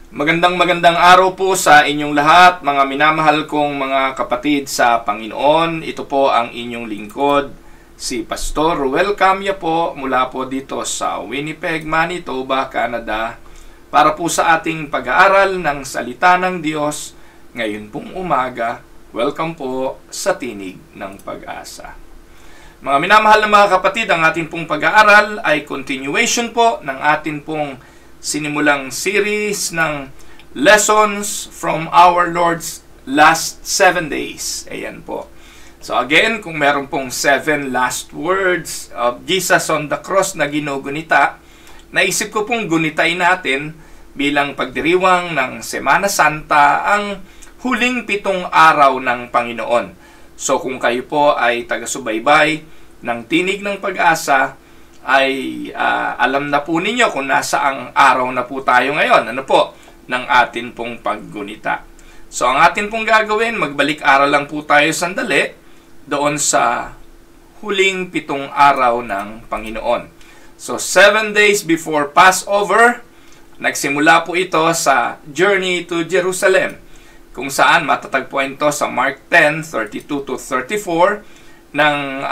Magandang araw po sa inyong lahat, mga minamahal kong mga kapatid sa Panginoon. Ito po ang inyong lingkod, si Pastor Ruel Camya po, mula po dito sa Winnipeg, Manitoba, Canada, para po sa ating pag-aaral ng Salita ng Diyos ngayon pong umaga. Welcome po sa Tinig ng Pag-asa. Mga minamahal na mga kapatid, ang ating pong pag-aaral ay continuation po ng ating pong sinimulang series ng lessons from our Lord's last 7 days. Ayan po. So again, kung meron pong 7 last words of Jesus on the cross na ginugunita, naisip ko pong gunitain natin bilang pagdiriwang ng Semana Santa ang huling 7 araw ng Panginoon. So kung kayo po ay taga-subaybay ng Tinig ng Pag-asa, ay alam na po ninyo kung nasaang araw na po tayo ngayon. Ano po? Ng atin pong paggunita. So, ang atin pong gagawin, magbalik-aral lang po tayo sandali doon sa huling 7 araw ng Panginoon. So, 7 days before Passover, nagsimula po ito sa journey to Jerusalem, kung saan matatagpuan ito sa Mark 10:32-34, nang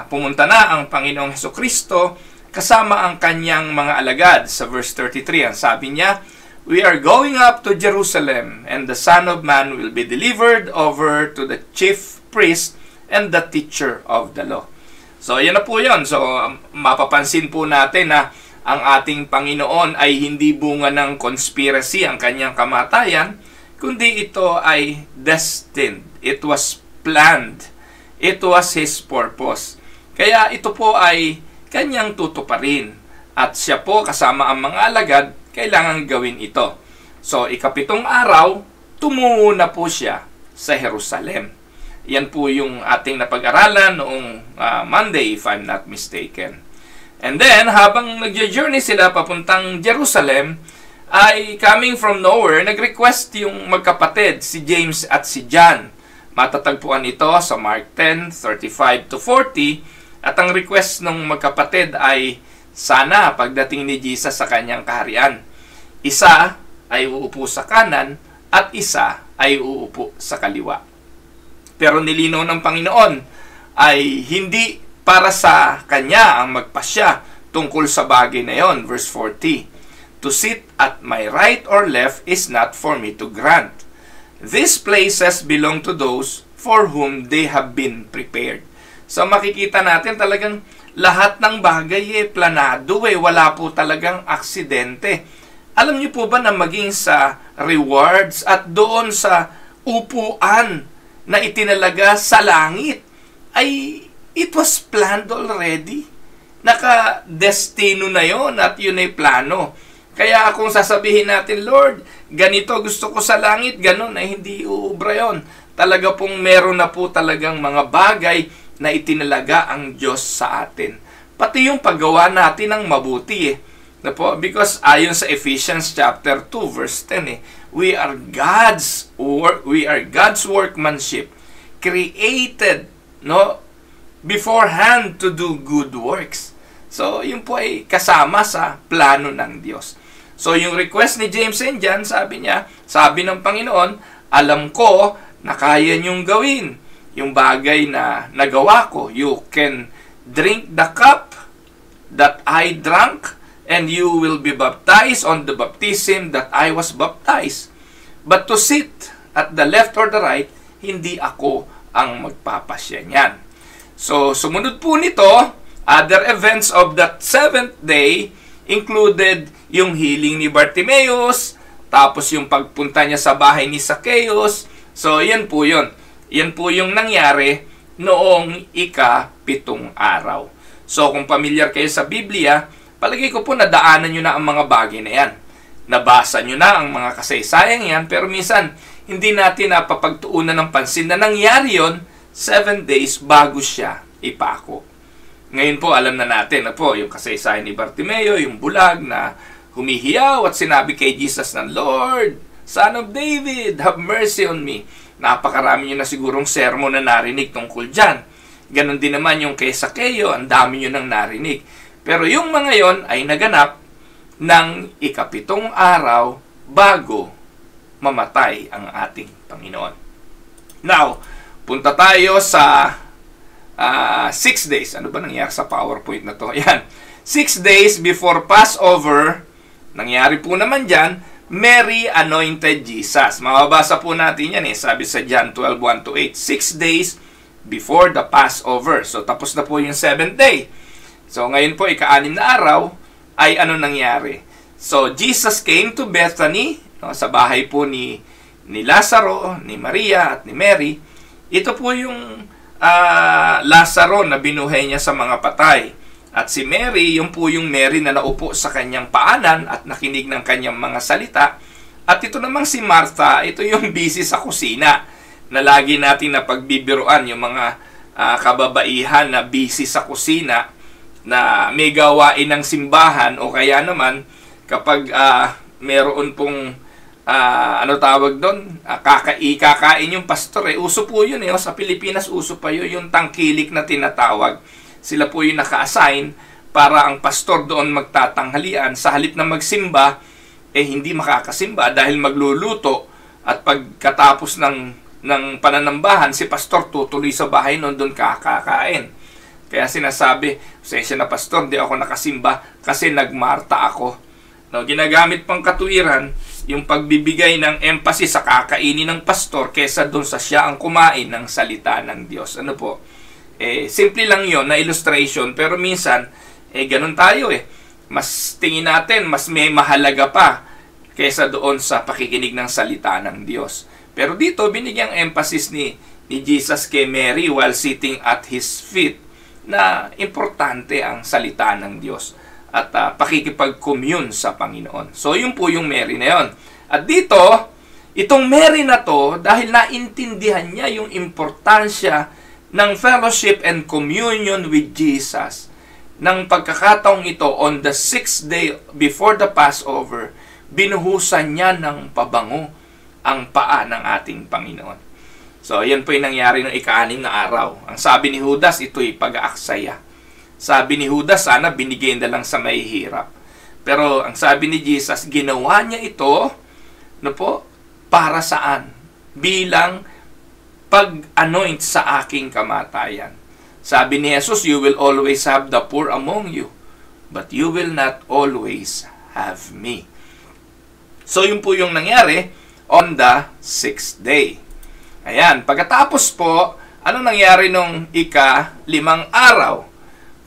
pumunta na ang Panginoong Hesukristo kasama ang kanyang mga alagad. Sa verse 33, ang sabi niya, "We are going up to Jerusalem, and the Son of Man will be delivered over to the chief priest and the teacher of the law." So, yan na po yun. So, mapapansin po natin na ang ating Panginoon ay hindi bunga ng conspiracy ang kanyang kamatayan, kundi ito ay destined. It was planned. It was His purpose. Kaya ito po ay kanyang tutuparin. At siya po kasama ang mga alagad, kailangan gawin ito. So, ika-7 araw, tumungo na po siya sa Jerusalem. Yan po yung ating napag-aralan noong Monday, if I'm not mistaken. And then, habang nag-journey sila papuntang Jerusalem, ay coming from nowhere, nag-request yung magkapatid, si James at si John. Matatagpuan ito sa Mark 10:35-40, at ang request ng magkapatid ay sana pagdating ni Jesus sa kanyang kaharian, isa ay uupo sa kanan at isa ay uupo sa kaliwa. Pero nilinaw ng Panginoon ay hindi para sa kanya ang magpasya tungkol sa bagay na yon. Verse 40, "To sit at my right or left is not for me to grant. These places belong to those for whom they have been prepared." So makikita natin talagang lahat ng bagay planado wala po talagang aksidente. Alam niyo po ba na maging sa rewards at doon sa upuan na itinalaga sa langit ay it was planned already. Naka-destino na yon at yun ay plano. Kaya kung sasabihin natin, "Lord, ganito gusto ko sa langit," ganun ay hindi uubra yun. Talaga pong meron na po talagang mga bagay na itinalaga ang Diyos sa atin. Pati yung paggawa natin ng mabuti Because ayon sa Ephesians chapter 2 verse 10 we are God's workmanship, created beforehand to do good works. So yun po ay kasama sa plano ng Diyos. So, yung request ni James and John, sabi ng Panginoon, "Alam ko na kaya niyong gawin yung bagay na nagawa ko. You can drink the cup that I drank, and you will be baptized on the baptism that I was baptized. But to sit at the left or the right, hindi ako ang magpapasya niyan." So, sumunod po nito, other events of that 7th day included yung healing ni Bartimaeus, tapos yung pagpunta niya sa bahay ni Zacchaeus. So, yan po yun. Yan po yung nangyari noong ika-7 araw. So, kung pamilyar kayo sa Biblia, palagi ko po nadaanan nyo na ang mga bagay na yan. Nabasa nyo na ang mga kasaysayang yan, pero minsan, hindi natin napapagtuunan ng pansin na nangyari yon 7 days bago siya ipako. Ngayon po, alam na natin na po yung kasaysayan ni Bartimeo, yung bulag na humihiyaw at sinabi kay Jesus na, "Lord, Son of David, have mercy on me." Napakarami nyo na sigurong sermon na narinig tungkol dyan. Ganon din naman yung kay Zacchaeus, ang dami nyo nang narinig. Pero yung mga yon ay naganap ng ika-7 araw bago mamatay ang ating Panginoon. Now, punta tayo sa 6 days. Ano ba nangyari sa PowerPoint na to? Yan. 6 days before Passover, nangyari po naman dyan, Mary anointed Jesus. Mababasa po natin yan sabi sa John 12:1-8. 6 days before the Passover. So, tapos na po yung 7th day. So, ngayon po, ika-6 na araw, ay ano nangyari? So, Jesus came to Bethany, sa bahay po ni Lazaro, ni Maria, at ni Mary. Ito po yung Lazaro na binuhay niya sa mga patay. At si Mary, yung po yung Mary na naupo sa kanyang paanan at nakinig ng kanyang mga salita. At ito namang si Martha, ito yung busy sa kusina, na lagi natin na pagbibiruan, yung mga kababaihan na busy sa kusina, na may gawain ng simbahan, o kaya naman kapag meron pong ano tawag doon, kakain yung pastor, uso po yun sa Pilipinas, uso pa yun, yung tangkilik na tinatawag. Sila po yung naka-assign para ang pastor doon magtatanghalian, sa halip na magsimba, hindi makakasimba dahil magluluto, at pagkatapos ng pananambahan, si pastor tutuloy sa bahay noon, doon kakakain. Kaya sinasabi, sesya na pastor, di ako nakasimba kasi nagmarta ako. No, ginagamit pang katuwiran yung pagbibigay ng emphasis sa kakainin ng pastor kesa doon sa siya ang kumain ng salita ng Diyos. Ano po? Simple lang yon na illustration, pero minsan, ganun tayo Mas tingin natin, mas may mahalaga pa kesa doon sa pakikinig ng salita ng Diyos. Pero dito, binigyang emphasis ni Jesus kay Mary while sitting at His feet, na importante ang salita ng Diyos at pakikipag-commune sa Panginoon. So, yun po yung Mary na yun. At dito, itong Mary na to, dahil naintindihan niya yung importansya ng fellowship and communion with Jesus, ng pagkakataong ito, on the 6th day before the Passover, binuhusan niya ng pabango ang paa ng ating Panginoon. So, yan po yung nangyari ng ika-6 na araw. Ang sabi ni Judas, ito'y pag-aaksaya. Sabi ni Judas, sana binigay na lang sa mahihirap. Pero ang sabi ni Jesus, ginawa niya ito, para saan? Bilang pag-anoint sa aking kamatayan. Sabi ni Jesus, you will always have the poor among you, but you will not always have me. So, yun po yung nangyari on the 6th day. Ayan, pagkatapos po, ano nangyari nung ika-5 araw?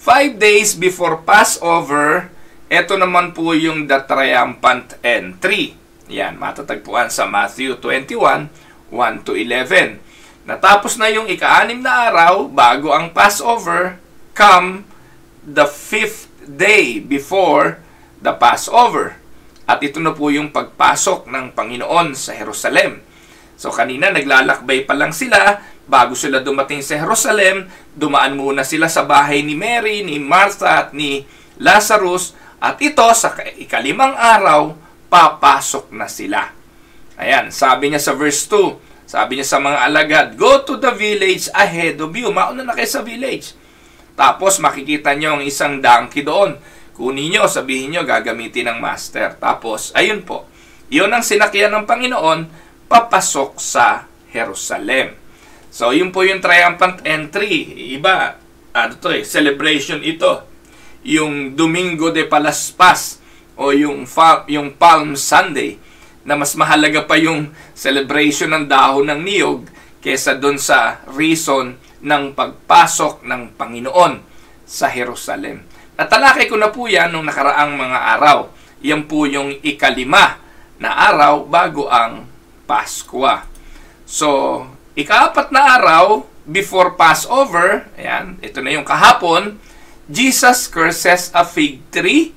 5 days before Passover, ito naman po yung the triumphant entry. Ayan, matatagpuan sa Matthew 21, 1-11. Natapos na yung ika-6 na araw, bago ang Passover, come the 5th day before the Passover. At ito na po yung pagpasok ng Panginoon sa Jerusalem. So, kanina naglalakbay pa lang sila, bago sila dumating sa Jerusalem, dumaan muna sila sa bahay ni Mary, ni Martha, at ni Lazarus, at ito, sa ika-5 araw, papasok na sila. Ayan, sabi niya sa verse 2, sabi niya sa mga alagad, go to the village ahead of you. Mauna na kayo sa village. Tapos, makikita niyo ang isang donkey doon. Kunin niyo, sabihin niyo, gagamitin ng master. Tapos, ayun po, yun ang sinakyan ng Panginoon, papasok sa Jerusalem. So, yun po yung triumphant entry. Iba, celebration ito. Yung Domingo de Palaspas o yung Palm Sunday, na mas mahalaga pa yung celebration ng dahon ng niyog kesa doon sa reason ng pagpasok ng Panginoon sa Jerusalem. Natalakay ko na po yan nung nakaraang mga araw. Yan po yung ika-5 na araw bago ang Pasko. So, ika-4 na araw before Passover, ayan, ito na yung kahapon, Jesus curses a fig tree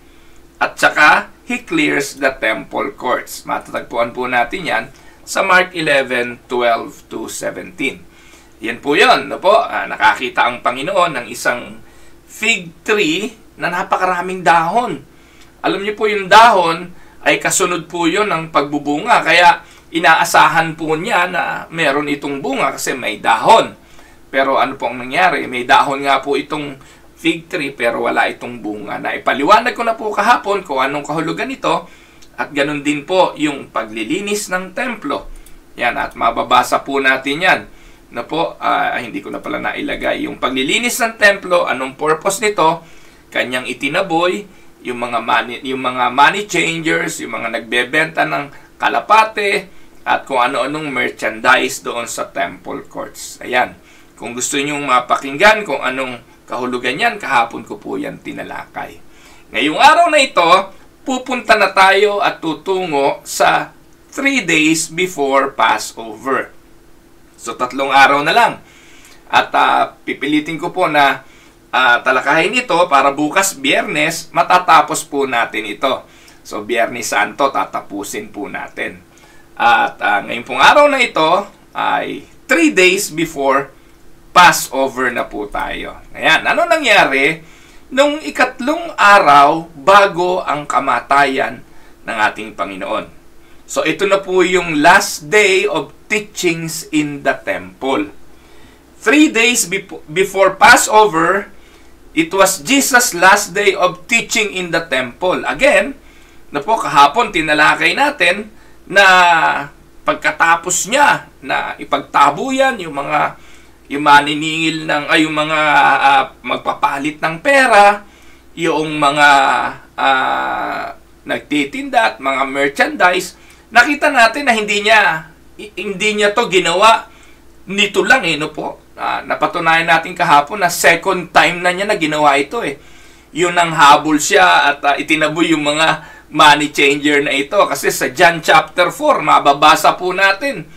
at saka He clears the temple courts. Matatagpuan po natin yan sa Mark 11:12-17. Yan po yun. Nakakita ang Panginoon ng isang fig tree na napakaraming dahon. Alam niyo po yung dahon ay kasunod po yun ng pagbubunga. Kaya inaasahan po niya na meron itong bunga kasi may dahon. Pero ano po ang nangyari? May dahon nga po itong fig tree pero wala itong bunga. Na ipaliwanag ko na po kahapon kung anong kahulugan nito At ganun din po yung paglilinis ng templo. Yan, at mababasa po natin yan. Na po, hindi ko na pala nailagay. Yung paglilinis ng templo, anong purpose nito? Kanyang itinaboy, yung mga money changers, yung mga nagbebenta ng kalapate, at kung ano-anong merchandise doon sa temple courts. Ayan. Kung gusto niyo mapakinggan kung anong kahulugan yan, kahapon ko po yan tinalakay. Ngayong araw na ito, pupunta na tayo at tutungo sa 3 days before Passover. So, 3 araw na lang. At pipilitin ko po na talakayin ito para bukas, Biyernes, matatapos po natin ito. So, Biyernes Santo, tatapusin po natin. At ngayong pong araw na ito ay 3 days before Passover na po tayo. Ayan, ano nangyari nung 3 araw bago ang kamatayan ng ating Panginoon? So, ito na po yung last day of teachings in the temple. 3 days before Passover, it was Jesus' last day of teaching in the temple. Again, na po kahapon tinalakay natin na pagkatapos niya na ipagtabuyan yung maniningil ng yung mga magpapalit ng pera, yung mga nagtitinda at mga merchandise, nakita natin na hindi niya to ginawa nito lang no po. Napatunayan natin kahapon na second time na niya na ginawa ito Yun ang habol siya at itinaboy yung mga money changer na ito. Kasi sa John chapter 4, mababasa po natin.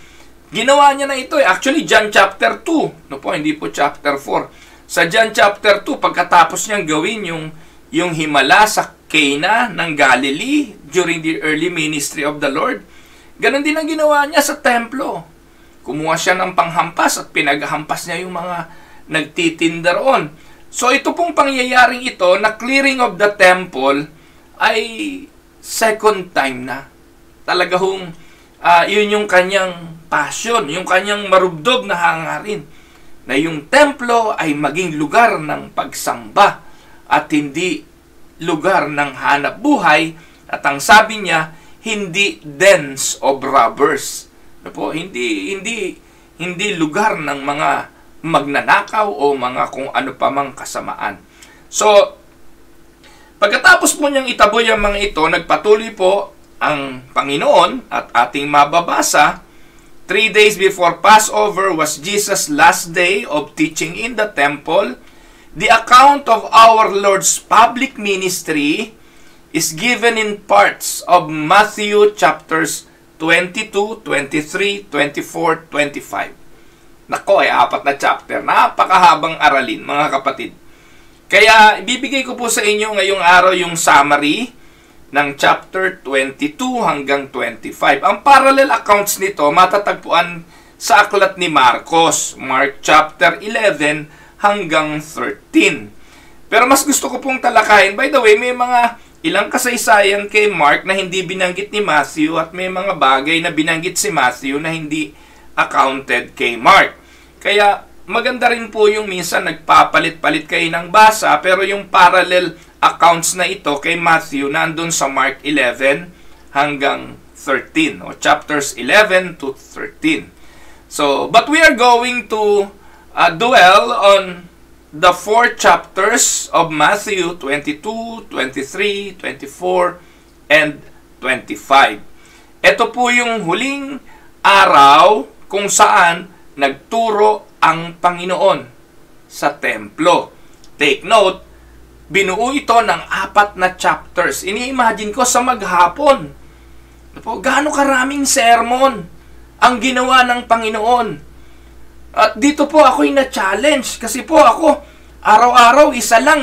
Ginawa niya na ito Actually, John chapter 2. No po, hindi po chapter 4. Sa John chapter 2, pagkatapos niyang gawin yung himala sa Cana ng Galilee during the early ministry of the Lord, ganon din ang ginawa niya sa templo. Kumuha siya ng panghampas at pinaghampas niya yung mga nagtitinda roon. So ito pong pangyayaring ito na clearing of the temple ay second time na. Talaga yun yung kanyang passion, yung kanyang marubdob na hangarin. Na yung templo ay maging lugar ng pagsamba at hindi lugar ng hanap buhay. At ang sabi niya, hindi dens of robbers. Hindi lugar ng mga magnanakaw o mga kung ano pa mang kasamaan. So, pagkatapos po niyang itaboy ang mga ito, nagpatuloy po ang Panginoon at ating mababasa, 3 days before Passover was Jesus' last day of teaching in the temple. The account of our Lord's public ministry is given in parts of Matthew chapters 22, 23, 24, 25. Nako, 4 na chapter. Napakahabang aralin, mga kapatid. Kaya, ibibigay ko po sa inyo ngayong araw yung summary ng chapter 22 hanggang 25. Ang parallel accounts nito matatagpuan sa aklat ni Marcos, Mark chapter 11 hanggang 13. Pero mas gusto ko pong talakayin. By the way, may mga ilang kasaysayan kay Mark na hindi binanggit ni Matthew at may mga bagay na binanggit si Matthew na hindi accounted kay Mark. Kaya maganda rin po yung minsan nagpapalit-palit kayo ng basa pero yung parallel accounts na ito kay Matthew nandun sa Mark 11 hanggang 13 o chapters 11 to 13. So, but we are going to dwell on the 4 chapters of Matthew 22, 23, 24, and 25. Ito po yung huling araw kung saan nagturo ang Panginoon sa templo. Take note, binuo ito ng 4 na chapters. Ini-imagine ko sa maghapon. Gaano karaming sermon ang ginawa ng Panginoon. At dito po ako'y na-challenge kasi po ako araw-araw isa lang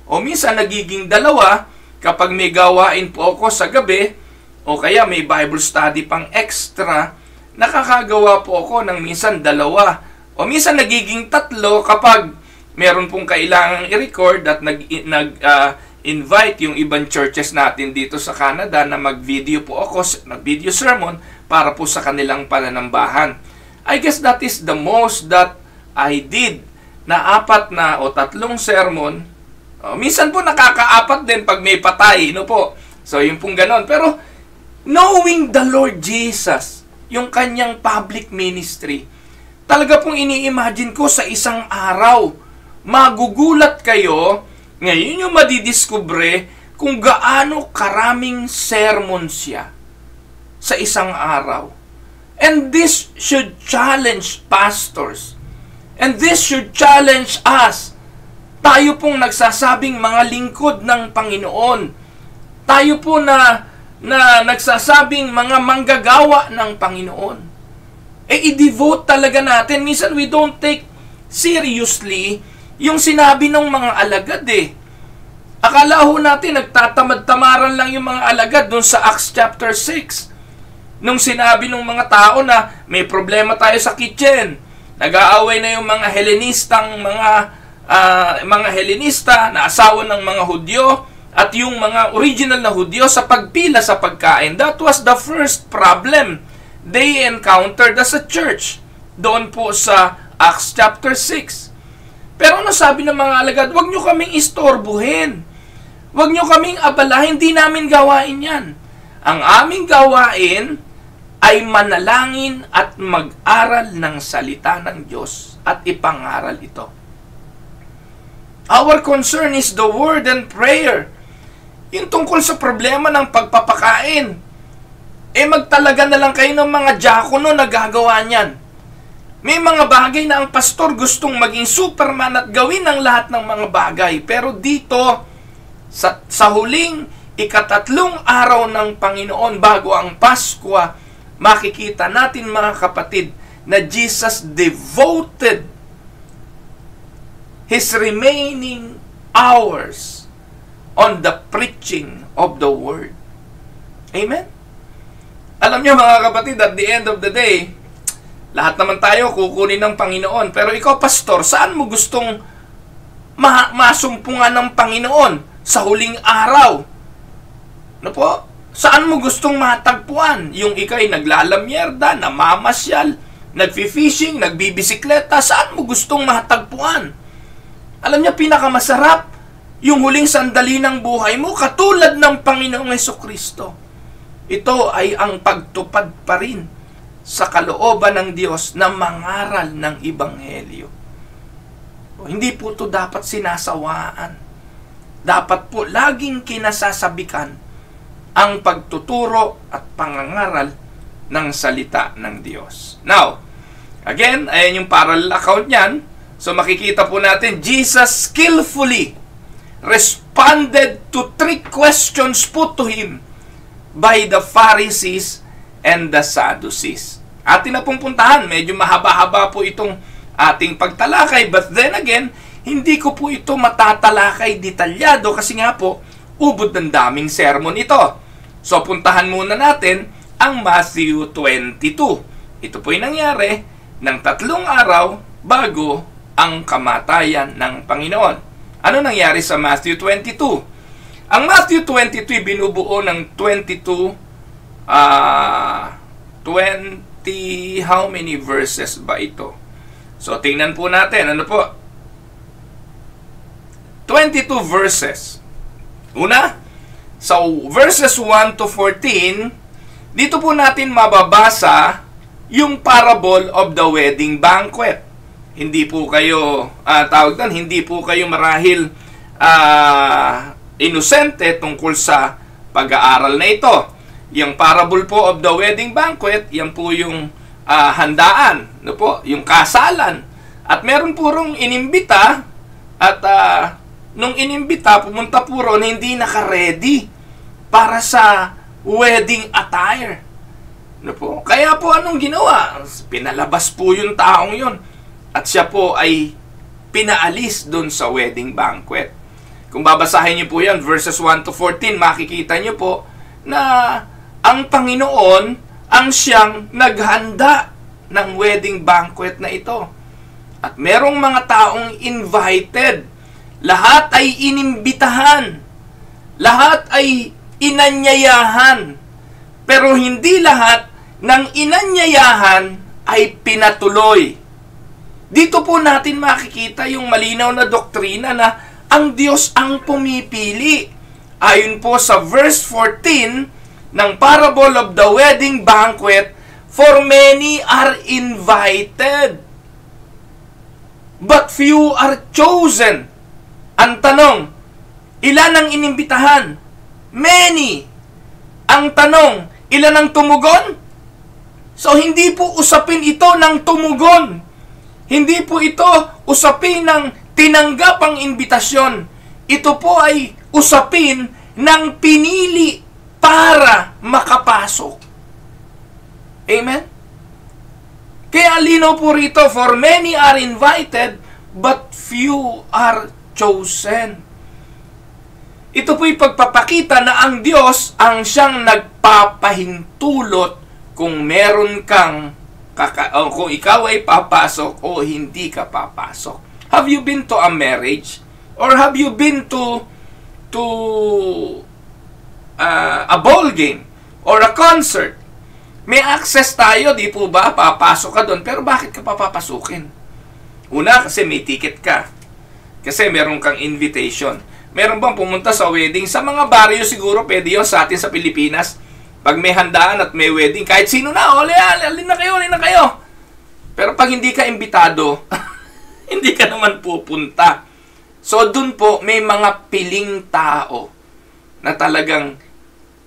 O minsan nagiging 2 kapag may gawain po ako sa gabi o kaya may Bible study pang extra, nakakagawa po ako ng minsan 2. O minsan nagiging 3 kapag meron pong kailangang i-record at nag-invite yung ibang churches natin dito sa Canada na mag-video po ako, mag-video sermon para po sa kanilang pananambahan. I guess that is the most that I did na 4 na o 3 sermon. Minsan po nakaka-4 din pag may patay, no po. So, yung pong ganon. Pero, Knowing the Lord Jesus, yung kanyang public ministry, talaga pong ini-imagine ko sa isang araw, magugulat kayo, ngayon yung madidiskubre kung gaano karaming sermon siya sa isang araw. And this should challenge pastors. And this should challenge us. Tayo pong nagsasabing mga lingkod ng Panginoon. Tayo po na nagsasabing mga manggagawa ng Panginoon. I-devote talaga natin. Minsan we don't take seriously yung sinabi ng mga alagad Akala ho natin nagtatamad-tamaran lang yung mga alagad doon sa Acts chapter 6. Nung sinabi ng mga tao na may problema tayo sa kitchen, nag-aaway na yung mga mga Helenista na asawa ng mga Hudyo at yung mga original na Hudyo sa pagpila sa pagkain. That was the first problem they encountered as a church doon po sa Acts chapter 6. Pero ano sabi ng mga alagad? Huwag nyo kaming istorbuhin. Huwag nyo kaming abalahin. Hindi namin gawain yan. Ang aming gawain ay manalangin at mag-aral ng salita ng Diyos at ipangaral ito. Our concern is the word and prayer. Yung tungkol sa problema ng pagpapakain, magtalaga na lang kayo ng mga diakono na gagawa niyan. May mga bagay na ang pastor gustong maging superman at gawin ang lahat ng mga bagay. Pero dito, sa huling ikatatlong araw ng Panginoon bago ang Pasko, makikita natin mga kapatid na Jesus devoted His remaining hours on the preaching of the Word. Amen? Alam niyo mga kapatid, at the end of the day, lahat naman tayo kukunin ng Panginoon. Pero ikaw, pastor, saan mo gustong masumpungan ng Panginoon sa huling araw? Ano po? Saan mo gustong matagpuan? Yung ikay naglalamyerda, namamasyal, nagfi-fishing, nagbibisikleta, saan mo gustong matagpuan? Alam niyo, pinakamasarap, yung huling sandali ng buhay mo, katulad ng Panginoong Hesukristo. Ito ay ang pagtupad pa rin sa kalooban ng Diyos na mangaral ng Ebanghelyo. Hindi po ito dapat sinasawaan. Dapat po laging kinasasabikan ang pagtuturo at pangangaral ng salita ng Diyos. Now, again, ayan yung parallel account niyan. So makikita po natin, Jesus skillfully responded to 3 questions put to Him by the Pharisees and the Sadducees. Atin na pong puntahan, medyo mahaba-haba po itong ating pagtalakay, but then again, hindi ko po ito matatalakay detalyado kasi nga po, ubod ng daming sermon ito. So puntahan muna natin ang Matthew 22. Ito po yung nangyari ng 3 araw bago ang kamatayan ng Panginoon. Ano nangyari sa Matthew 22? Ang Matthew 22 binubuo ng 20, how many verses ba ito? So, tingnan po natin. Ano po? 22 verses. Una, sa verses 1 to 14, dito po natin mababasa yung parable of the wedding banquet. Hindi po kayo, hindi po kayo marahil inosente tungkol sa pag-aaral na ito. Yung parable po of the wedding banquet, yan po yung handaan, no po? Yung kasalan. At meron po rong inimbita, at nung inimbita, pumunta po ron, hindi naka-ready para sa wedding attire. No po? Kaya po anong ginawa? Pinalabas po yung taong yon. At siya po ay pinaalis doon sa wedding banquet. Kung babasahin niyo po yan, verses 1 to 14, makikita niyo po na ang Panginoon ang siyang naghanda ng wedding banquet na ito. At merong mga taong invited. Lahat ay inimbitahan. Lahat ay inanyayahan. Pero hindi lahat ng inanyayahan ay pinatuloy. Dito po natin makikita yung malinaw na doktrina na ang Diyos ang pumipili. Ayon po sa verse 14, ng parable of the wedding banquet, for many are invited, but few are chosen. Ang tanong, ilan ang inimbitahan? Many. Ang tanong, ilan ang tumugon? So, hindi po usapin ito ng tumugon. Hindi po ito usapin ng tinanggap ang imbitasyon. Ito po ay usapin ng pinili para makapasok. Amen? Kaya lino po rito, for many are invited, but few are chosen. Ito po'y pagpapakita na ang Diyos ang siyang nagpapahintulot kung meron kang kung ikaw ay papasok o hindi ka papasok. Have you been to a marriage? Or have you been to a ball game or a concert? May access tayo, di po ba? Papasok ka doon. Pero bakit ka papapasukin? Una, kasi may ticket ka. Kasi meron kang invitation. Meron bang pumunta sa wedding? Sa mga baryo siguro, pwede yun sa atin sa Pilipinas. Pag may handaan at may wedding, kahit sino na, alin na kayo. Pero pag hindi ka imbitado, hindi ka naman pupunta. So, dun po, may mga piling tao na talagang,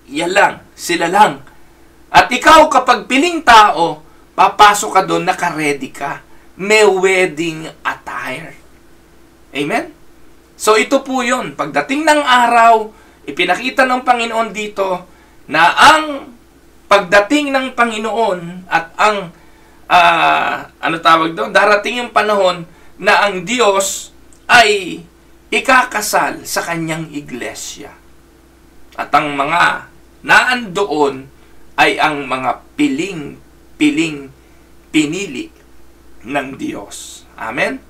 yan lang, sila lang. At ikaw, kapag piling tao, papasok ka doon, naka-ready ka. May wedding attire. Amen? So, ito po yun. Pagdating ng araw, ipinakita ng Panginoon dito na ang pagdating ng Panginoon at ang, darating yung panahon na ang Diyos ay ikakasal sa kanyang iglesia. At ang mga naandoon ay ang mga pinili ng Diyos. Amen?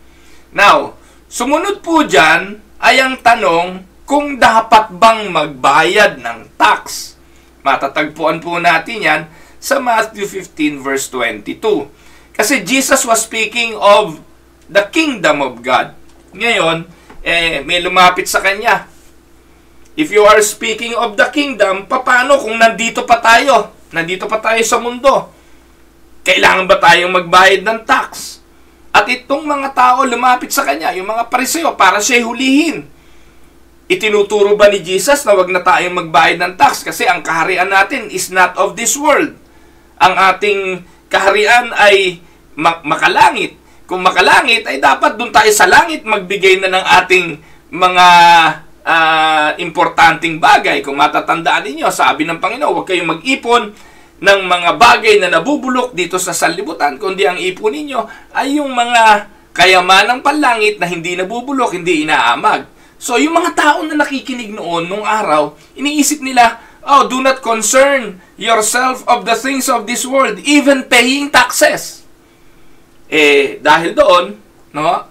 Now, sumunod po dyan ay ang tanong kung dapat bang magbayad ng tax. Matatagpuan po natin yan sa Matthew 15 verse 22. Kasi Jesus was speaking of the kingdom of God. Ngayon, may lumapit sa kanya. If you are speaking of the kingdom, paano kung nandito pa tayo? Nandito pa tayo sa mundo. Kailangan ba tayong magbayad ng tax? At itong mga tao lumapit sa kanya, yung mga Pariseo, para siya hulihin. Itinuturo ba ni Jesus na wag na tayong magbayad ng tax? Kasi ang kaharian natin is not of this world. Ang ating kaharian ay makalangit. Kung makalangit, ay dapat dun tayo sa langit magbigay na ng ating mga importanteng bagay. Kung matatandaan ninyo, sabi ng Panginoon, huwag kayong mag-ipon ng mga bagay na nabubulok dito sa sanlibutan, kundi ang ipon ninyo ay yung mga kayamanang panlangit na hindi nabubulok, hindi inaamag. So, yung mga tao na nakikinig noon, nung araw, iniisip nila, oh, do not concern yourself of the things of this world, even paying taxes. Dahil doon, no,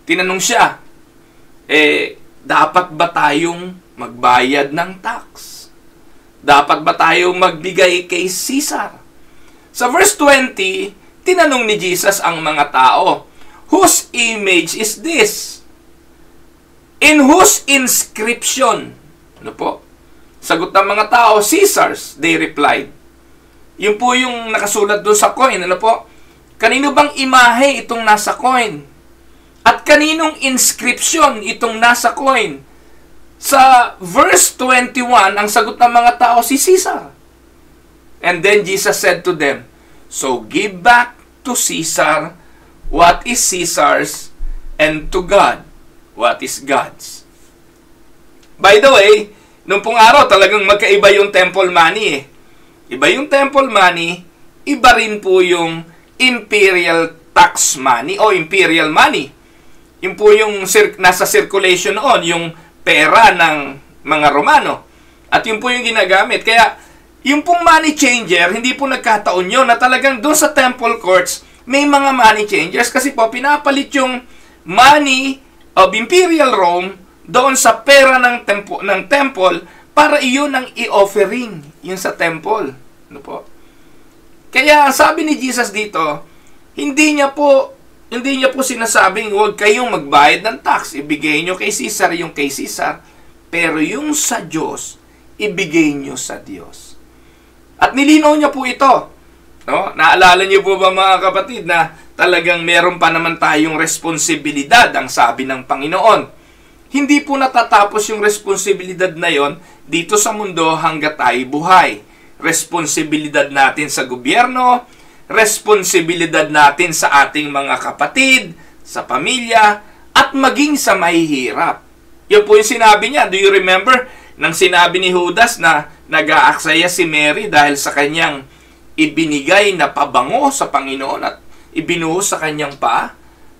tinanong siya, dapat ba tayong magbayad ng tax? Dapat ba tayong magbigay kay Caesar? Sa verse 20, tinanong ni Jesus ang mga tao, whose image is this? In whose inscription? Ano po? Sagot ng mga tao, Caesar's, they replied. Yun po yung nakasulat doon sa coin. Ano po? Kanino bang imahe itong nasa coin? At kaninong inscription itong nasa coin? Sa verse 21, ang sagot ng mga tao, si Caesar. And then Jesus said to them, so give back to Caesar what is Caesar's, and to God what is God's. By the way, nung pong araw talagang magkaiba yung temple money. Iba yung temple money, iba rin po yung imperial tax money o imperial money. Yun po yung nasa circulation noon, yung pera ng mga Romano. At yun po yung ginagamit. Kaya, yung pong money changer, hindi po nagkataon yun na talagang doon sa temple courts, may mga money changers kasi po pinapalit yung money of Imperial Rome doon sa pera ng temple para iyon ang i-offering yun sa temple. Ano po? Kaya sabi ni Jesus dito, hindi niya po sinasabing huwag kayong magbayad ng tax. Ibigay nyo kay Caesar yung kay Caesar. Pero yung sa Diyos, ibigay nyo sa Diyos. At nilinaw niya po ito. No? Naalala niyo po ba mga kapatid na talagang meron pa naman tayong responsibilidad, ang sabi ng Panginoon. Hindi po natatapos yung responsibilidad na yon dito sa mundo hanggat tayo buhay. Responsibilidad natin sa gobyerno, responsibilidad natin sa ating mga kapatid, sa pamilya, at maging sa mahihirap. Yun po yung sinabi niya. Do you remember nang sinabi ni Judas na nag-aaksaya si Mary dahil sa kanyang ibinigay na pabango sa Panginoon at ibinuhos sa kanyang paa?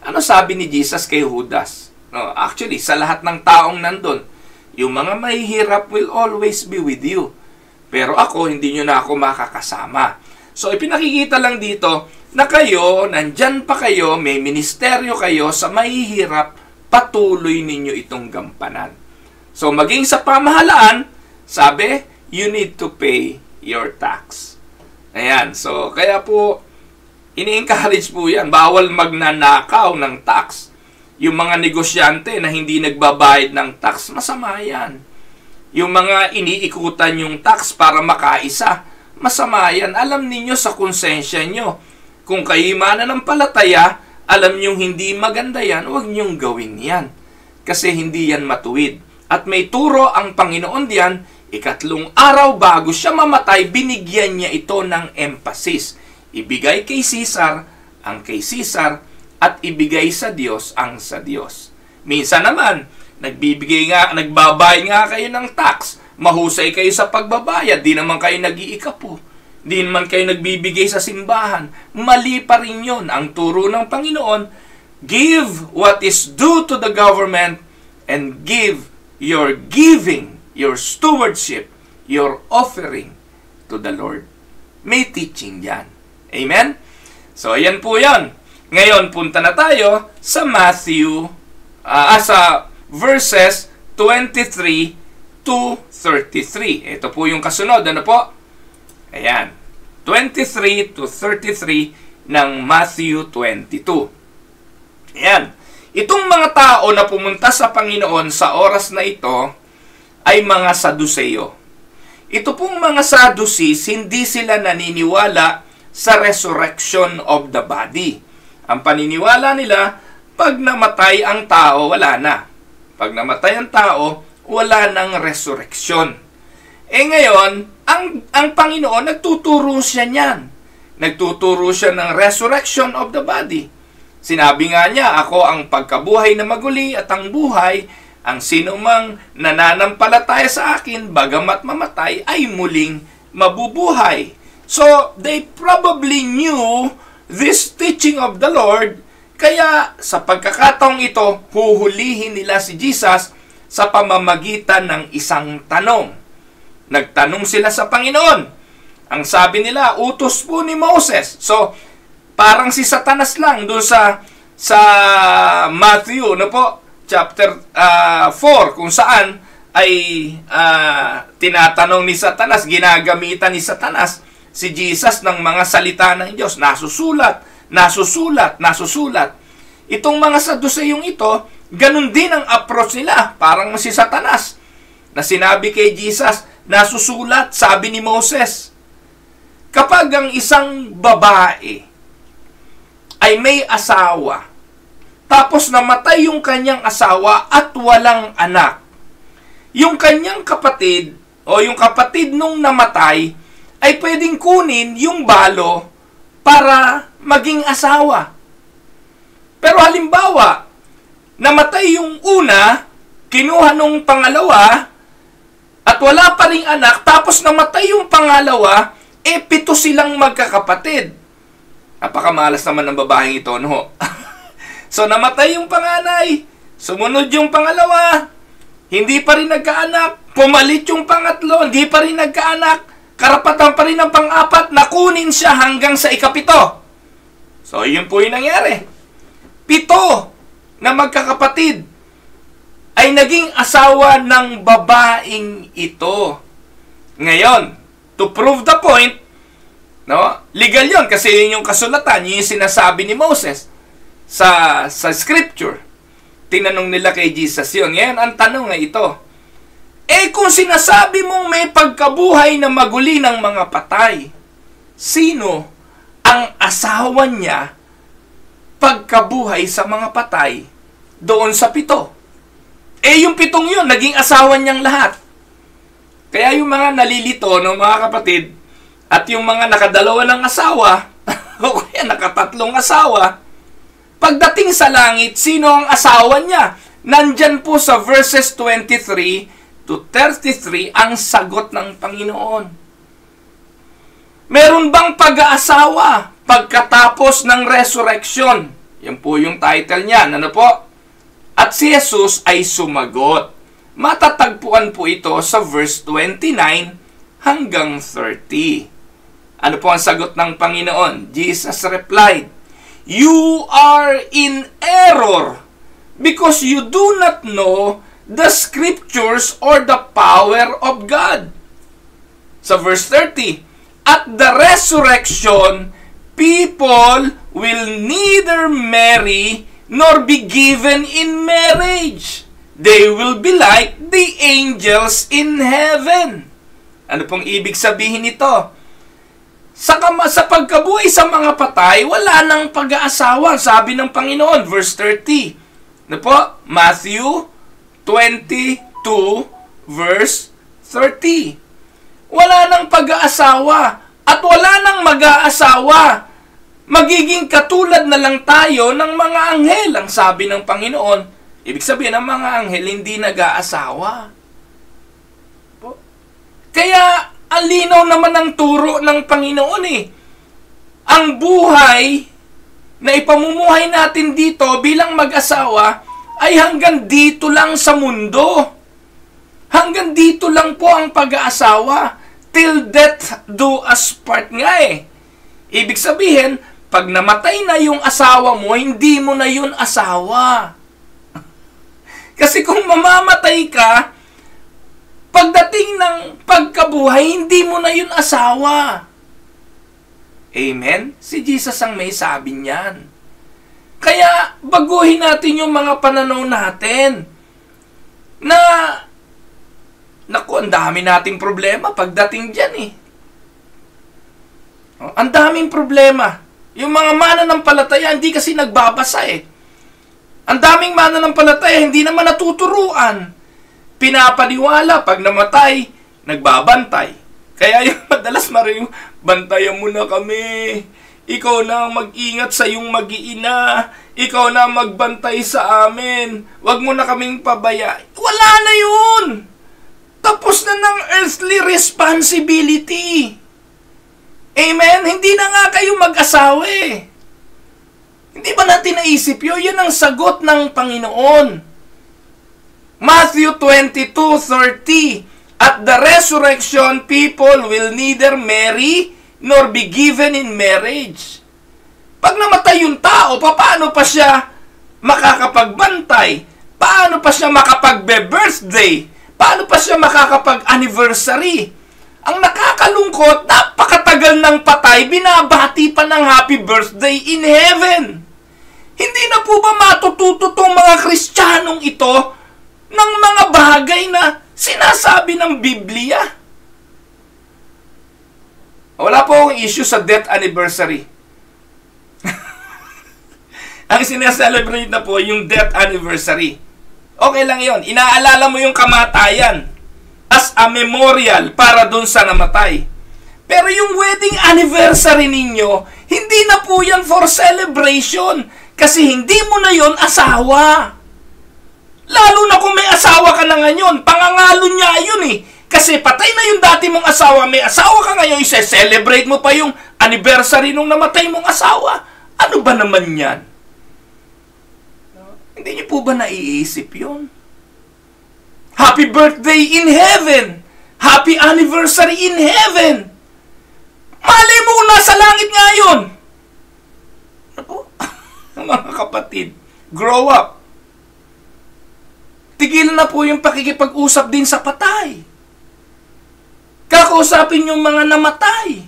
Ano sabi ni Jesus kay Judas? No, actually, sa lahat ng taong nandun, yung mga mahihirap will always be with you. Pero ako, hindi nyo na ako makakasama. So, ipinakikita lang dito na kayo, nandyan pa kayo, may ministeryo kayo sa mahihirap, patuloy ninyo itong gampanan. So, maging sa pamahalaan, sabi, you need to pay your tax. Ayan. So, kaya po, ini-encourage po yan. Bawal magnanakaw ng tax. Yung mga negosyante na hindi nagbabayad ng tax, masama yan. Yung mga iniikutan yung tax para makaisa, masama yan. Alam ninyo sa konsensya nyo. Kung kayo mananampalataya, alam nyo hindi maganda yan, huwag nyong gawin yan. Kasi hindi yan matuwid. At may turo ang Panginoon diyan, 3 araw bago siya mamatay, binigyan niya ito ng emphasis. Ibigay kay Caesar ang kay Caesar at ibigay sa Diyos ang sa Diyos. Minsan naman, nagbabayad nga kayo ng tax, mahusay kayo sa pagbabayad, di naman kayo nag-iikapo, di naman kayo nagbibigay sa simbahan. Mali pa rin yun. Ang turo ng Panginoon, give what is due to the government and give your giving, your stewardship, your offering to the Lord. May teaching yan. Amen? So, ayan po yan. Ngayon, punta na tayo sa Matthew, sa verses 23 to 33. Ito po yung kasunod. Ano po? Ayan. 23 to 33 ng Matthew 22. Ayan. Itong mga tao na pumunta sa Panginoon sa oras na ito ay mga Saduseo. Ito pong mga Sadducees, hindi sila naniniwala sa resurrection of the body. Ang paniniwala nila, pag namatay ang tao, wala na. Pag namatay ang tao, wala nang resurrection. Ngayon, ang Panginoon, nagtuturo siya niyan. Nagtuturo siya ng resurrection of the body. Sinabi nga niya, ako ang pagkabuhay na maguli at ang buhay, ang sinumang nananampalataya sa akin, bagamat mamatay, ay muling mabubuhay. So, they probably knew this teaching of the Lord, kaya sa pagkakataong ito, huhulihin nila si Jesus sa pamamagitan ng isang tanong. Nagtanong sila sa Panginoon. Ang sabi nila, utos po ni Moses. So, parang si Satanas lang doon sa Matthew, no po, chapter 4, kung saan ay tinatanong ni Satanas, ginagamitan ni Satanas si Jesus ng mga salita ng Diyos. Nasusulat, nasusulat, nasusulat. Itong mga Saduseyong ito, ganun din ang approach nila, parang si Satanas, na sinabi kay Jesus, nasusulat, sabi ni Moses. Kapag ang isang babae ay may asawa, tapos namatay yung kanyang asawa at walang anak, yung kanyang kapatid o yung kapatid nung namatay ay pwedeng kunin yung balo para maging asawa. Pero halimbawa, namatay yung una, kinuha nung pangalawa, at wala pa ring anak, tapos namatay yung pangalawa, 7 silang magkakapatid. Napakamalas naman ng babaeng ito, no? So, namatay yung panganay, sumunod yung pangalawa, hindi pa rin nagkaanak, pumalit yung pangatlo, hindi pa rin nagkaanak, karapatan pa rin ang pang-apat, nakunin siya hanggang sa 7. So, yun po yung nangyari. 7 na magkakapatid ay naging asawa ng babaeng ito. Ngayon, to prove the point, no, legal yon kasi yun yung kasulatan, yun yung sinasabi ni Moses sa scripture. Tinanong nila kay Jesus yun. Ngayon, ang tanong ay ito, Kung sinasabi mong may pagkabuhay na maguli ng mga patay, sino ang asawa niya pagkabuhay sa mga patay doon sa 7? Yung 7 yun, naging asawa niyang lahat. Kaya yung mga nalilito, no, mga kapatid, at yung mga nakadalawa ng asawa, o kaya nakatatlong asawa, pagdating sa langit, sino ang asawa niya? Nandyan po sa verses 23 to 33 ang sagot ng Panginoon. Meron bang pag-aasawa pagkatapos ng resurrection? Yan po yung title niyan. Ano po? At si Jesus ay sumagot. Matatagpuan po ito sa verse 29 hanggang 30. Ano po ang sagot ng Panginoon? Jesus replied, "You are in error because you do not know the scriptures or the power of God." Sa verse 30, "At the resurrection, people will neither marry nor be given in marriage. They will be like the angels in heaven." Ano pong ibig sabihin nito? Sa pagkabuhay sa mga patay, wala nang pag-aasawa, sabi ng Panginoon. Verse 30. Ano po? Matthew 22 verse 30. Wala nang pag-aasawa at wala nang mag-aasawa. Magiging katulad na lang tayo ng mga anghel, ang sabi ng Panginoon. Ibig sabihin, ang mga anghel hindi nag-aasawa. Kaya, ang linaw naman ang turo ng Panginoon Ang buhay na ipamumuhay natin dito bilang mag-asawa ay hanggang dito lang sa mundo. Hanggang dito lang po ang pag-aasawa. Till death do us part nga Ibig sabihin, pag namatay na yung asawa mo, hindi mo na yun asawa. Kasi kung mamamatay ka, pagdating ng pagkabuhay, hindi mo na yun asawa. Amen? Si Jesus ang may sabi niyan. Kaya, baguhin natin yung mga pananaw natin. Naku, ang dami nating problema pagdating dyan Ang daming problema. Yung mga mananampalataya, hindi kasi nagbabasa Ang daming mananampalataya, hindi naman natuturuan. Pinapaniwala, pag namatay, nagbabantay. Kaya yung madalas maring, bantayan mo na kami. Ikaw na mag-ingat sa iyong mag-iina. Ikaw na magbantay sa amin. Huwag mo na kaming pabaya. Wala na yun! Tapos na ng earthly responsibility. Amen? Hindi na nga kayo mag-asawa Hindi ba natin naisip yun? Yan ang sagot ng Panginoon. Matthew 22:30, "At the resurrection, people will neither marry nor be given in marriage." Pag namatay yung tao, paano pa siya makakapagbantay? Paano pa siya makapagbe-birthday? Paano pa siya makakapag-anniversary? Ang nakakalungkot, napakatagal ng patay, binabati pa ng happy birthday in heaven. Hindi na po ba matututo tong mga Kristiyanong ito ng mga bagay na sinasabi ng Biblia? Wala po akong issue sa death anniversary. Ang sinaselebrate na po yung death anniversary. Okay lang yon. Inaalala mo yung kamatayan as a memorial para dun sa namatay. Pero yung wedding anniversary ninyo, hindi na po yan for celebration. Kasi hindi mo na yon asawa. Lalo na kung may asawa ka na ngayon, pangangalo niya yun Kasi patay na yung dati mong asawa, may asawa ka ngayon, i-celebrate mo pa yung anniversary nung namatay mong asawa. Ano ba naman yan? Hindi niyo po ba naiisip yun? Happy birthday in heaven! Happy anniversary in heaven! Malay mo kung nasa langit nga yun! Mga kapatid, grow up. Tigilan na po yung pakikipag-usap din sa patay. Kakausapin yung mga namatay.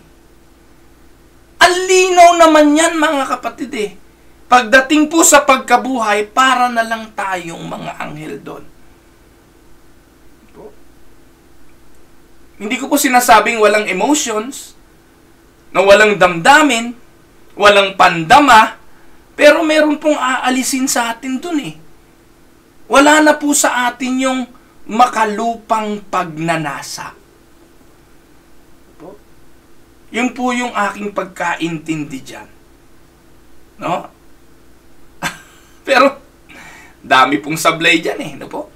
Ang linaw naman yan, mga kapatid Pagdating po sa pagkabuhay, para na lang tayong mga anghel doon. Hindi ko po sinasabing walang emotions, na walang damdamin, walang pandama, pero meron pong aalisin sa atin dun eh. Wala na po sa atin yung makalupang pagnanasa. Yun po yung aking pagkaintindi dyan. No? Pero, dami pong sablay dyan eh. No po?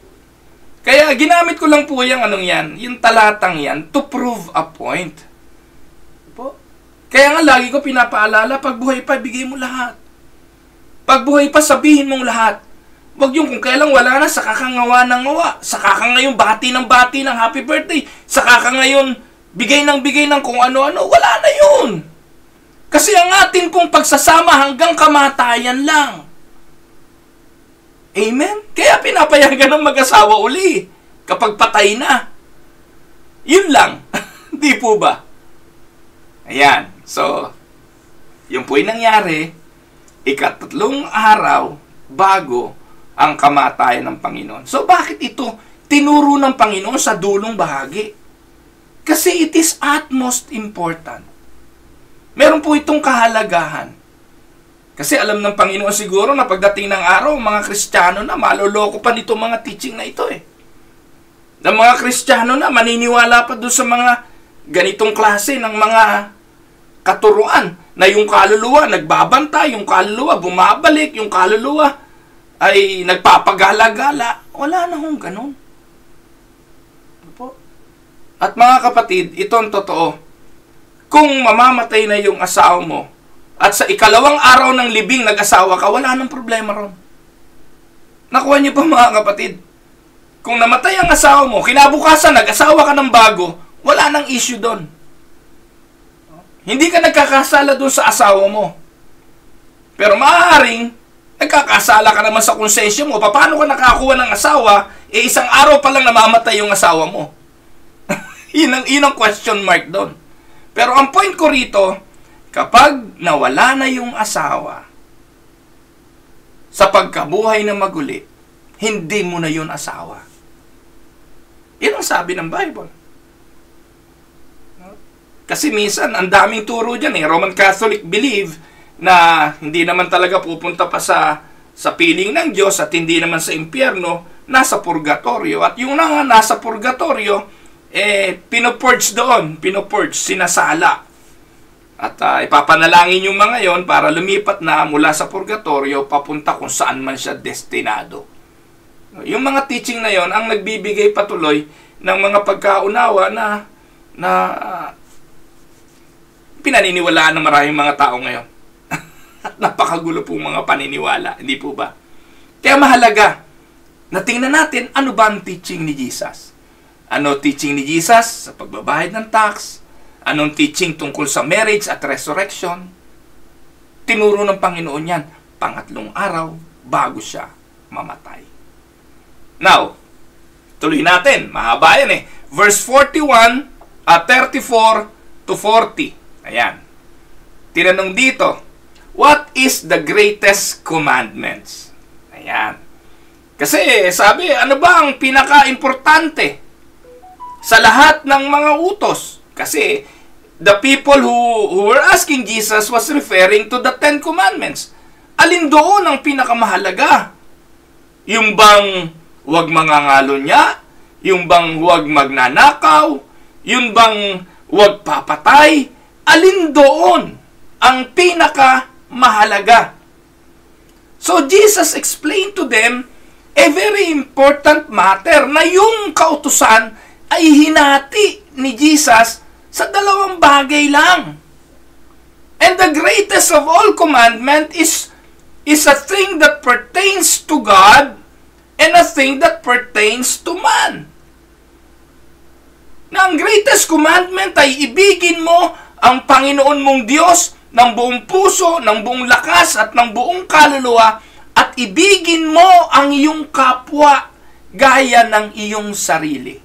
Kaya ginamit ko lang po yung talatang yan to prove a point. No po? Kaya nga lagi ko pinapaalala, pag buhay pa, bigay mo lahat. Pag buhay pa, sabihin mong lahat. Wag yung kung kailang wala na, saka ka ngawa ng ngawa. Saka ka ngayon bati ng happy birthday. Saka ka ngayon bigay ng kung ano-ano. Wala na yun. Kasi ang atin pong pagsasama hanggang kamatayan lang. Amen? Kaya pinapayagan ng mag-asawa uli kapag patay na. Yun lang. Di po ba? Ayan. So, yun po'y nangyari 3 araw bago ang kamatayan ng Panginoon. So, bakit ito tinuro ng Panginoon sa dulong bahagi? Kasi it is utmost important. Meron po itong kahalagahan. Kasi alam ng Panginoon siguro na pagdating ng araw, mga Kristiyano na, maloloko pa nito mga teaching na ito eh. Ng mga Kristiyano na, maniniwala pa doon sa mga ganitong klase ng mga katuruan na yung kaluluwa nagbabantay, yung kaluluwa bumabalik, yung kaluluwa ay nagpapagala-gala. Wala na hong ganun. At mga kapatid, ito ang totoo. Kung mamamatay na yung asawa mo, at sa 2nd araw ng libing nag-asawa ka, wala nang problema ron. Nakuha niyo pa mga kapatid? Kung namatay ang asawa mo, kinabukasan nag-asawa ka ng bago, wala nang issue doon. Hindi ka nagkakasala doon sa asawa mo. Pero maaaring, nagkakasala ka naman sa konsensya mo. Paano ka nakakuha ng asawa, 1 araw pa lang namamatay yung asawa mo? Yun ang question mark doon. Pero ang point ko rito, kapag nawala na yung asawa, sa pagkabuhay na maguli, hindi mo na yun asawa. Yan ang sabi ng Bible. Kasi minsan, ang daming turo dyan eh. Roman Catholic believe na hindi naman talaga pupunta pa sa piling ng Diyos at hindi naman sa impyerno, nasa purgatorio. At yung nasa purgatorio, pinopurge doon, sinasala. At ipapanalangin yung mga yon para lumipat na mula sa purgatorio papunta kung saan man siya destinado. Yung mga teaching na yon ang nagbibigay patuloy ng mga pagkaunawa na pinaniniwalaan ng maraming mga tao ngayon. At napakagulo pong mga paniniwala, hindi po ba? Kaya mahalaga na tingnan natin ano ba ang teaching ni Jesus. Ano teaching ni Jesus sa pagbabayad ng tax? Anong teaching tungkol sa marriage at resurrection? Tinuro ng Panginoon yan, 3 araw bago siya mamatay. Now, tuloy natin. Mahaba yan eh. Verse 41, 34 to 40. Ayan. Tinanong dito, what is the greatest commandments? Ayan. Kasi sabi, ano ba ang pinaka-importante sa lahat ng mga utos? Kasi the people who were asking Jesus was referring to the 10 commandments. Alin doon ang pinakamahalaga? Yung bang huwag mangangalunya? Yung bang huwag magnanakaw? Yung bang huwag papatay? Alin doon ang pinakamahalaga? So Jesus explained to them a very important matter na yung kautusan ay hinati ni Jesus sa 2 bagay lang. And the greatest of all commandment is a thing that pertains to God and a thing that pertains to man. Na ang greatest commandment ay ibigin mo ang Panginoon mong Diyos ng buong puso, ng buong lakas at ng buong kaluluwa at ibigin mo ang iyong kapwa gaya ng iyong sarili.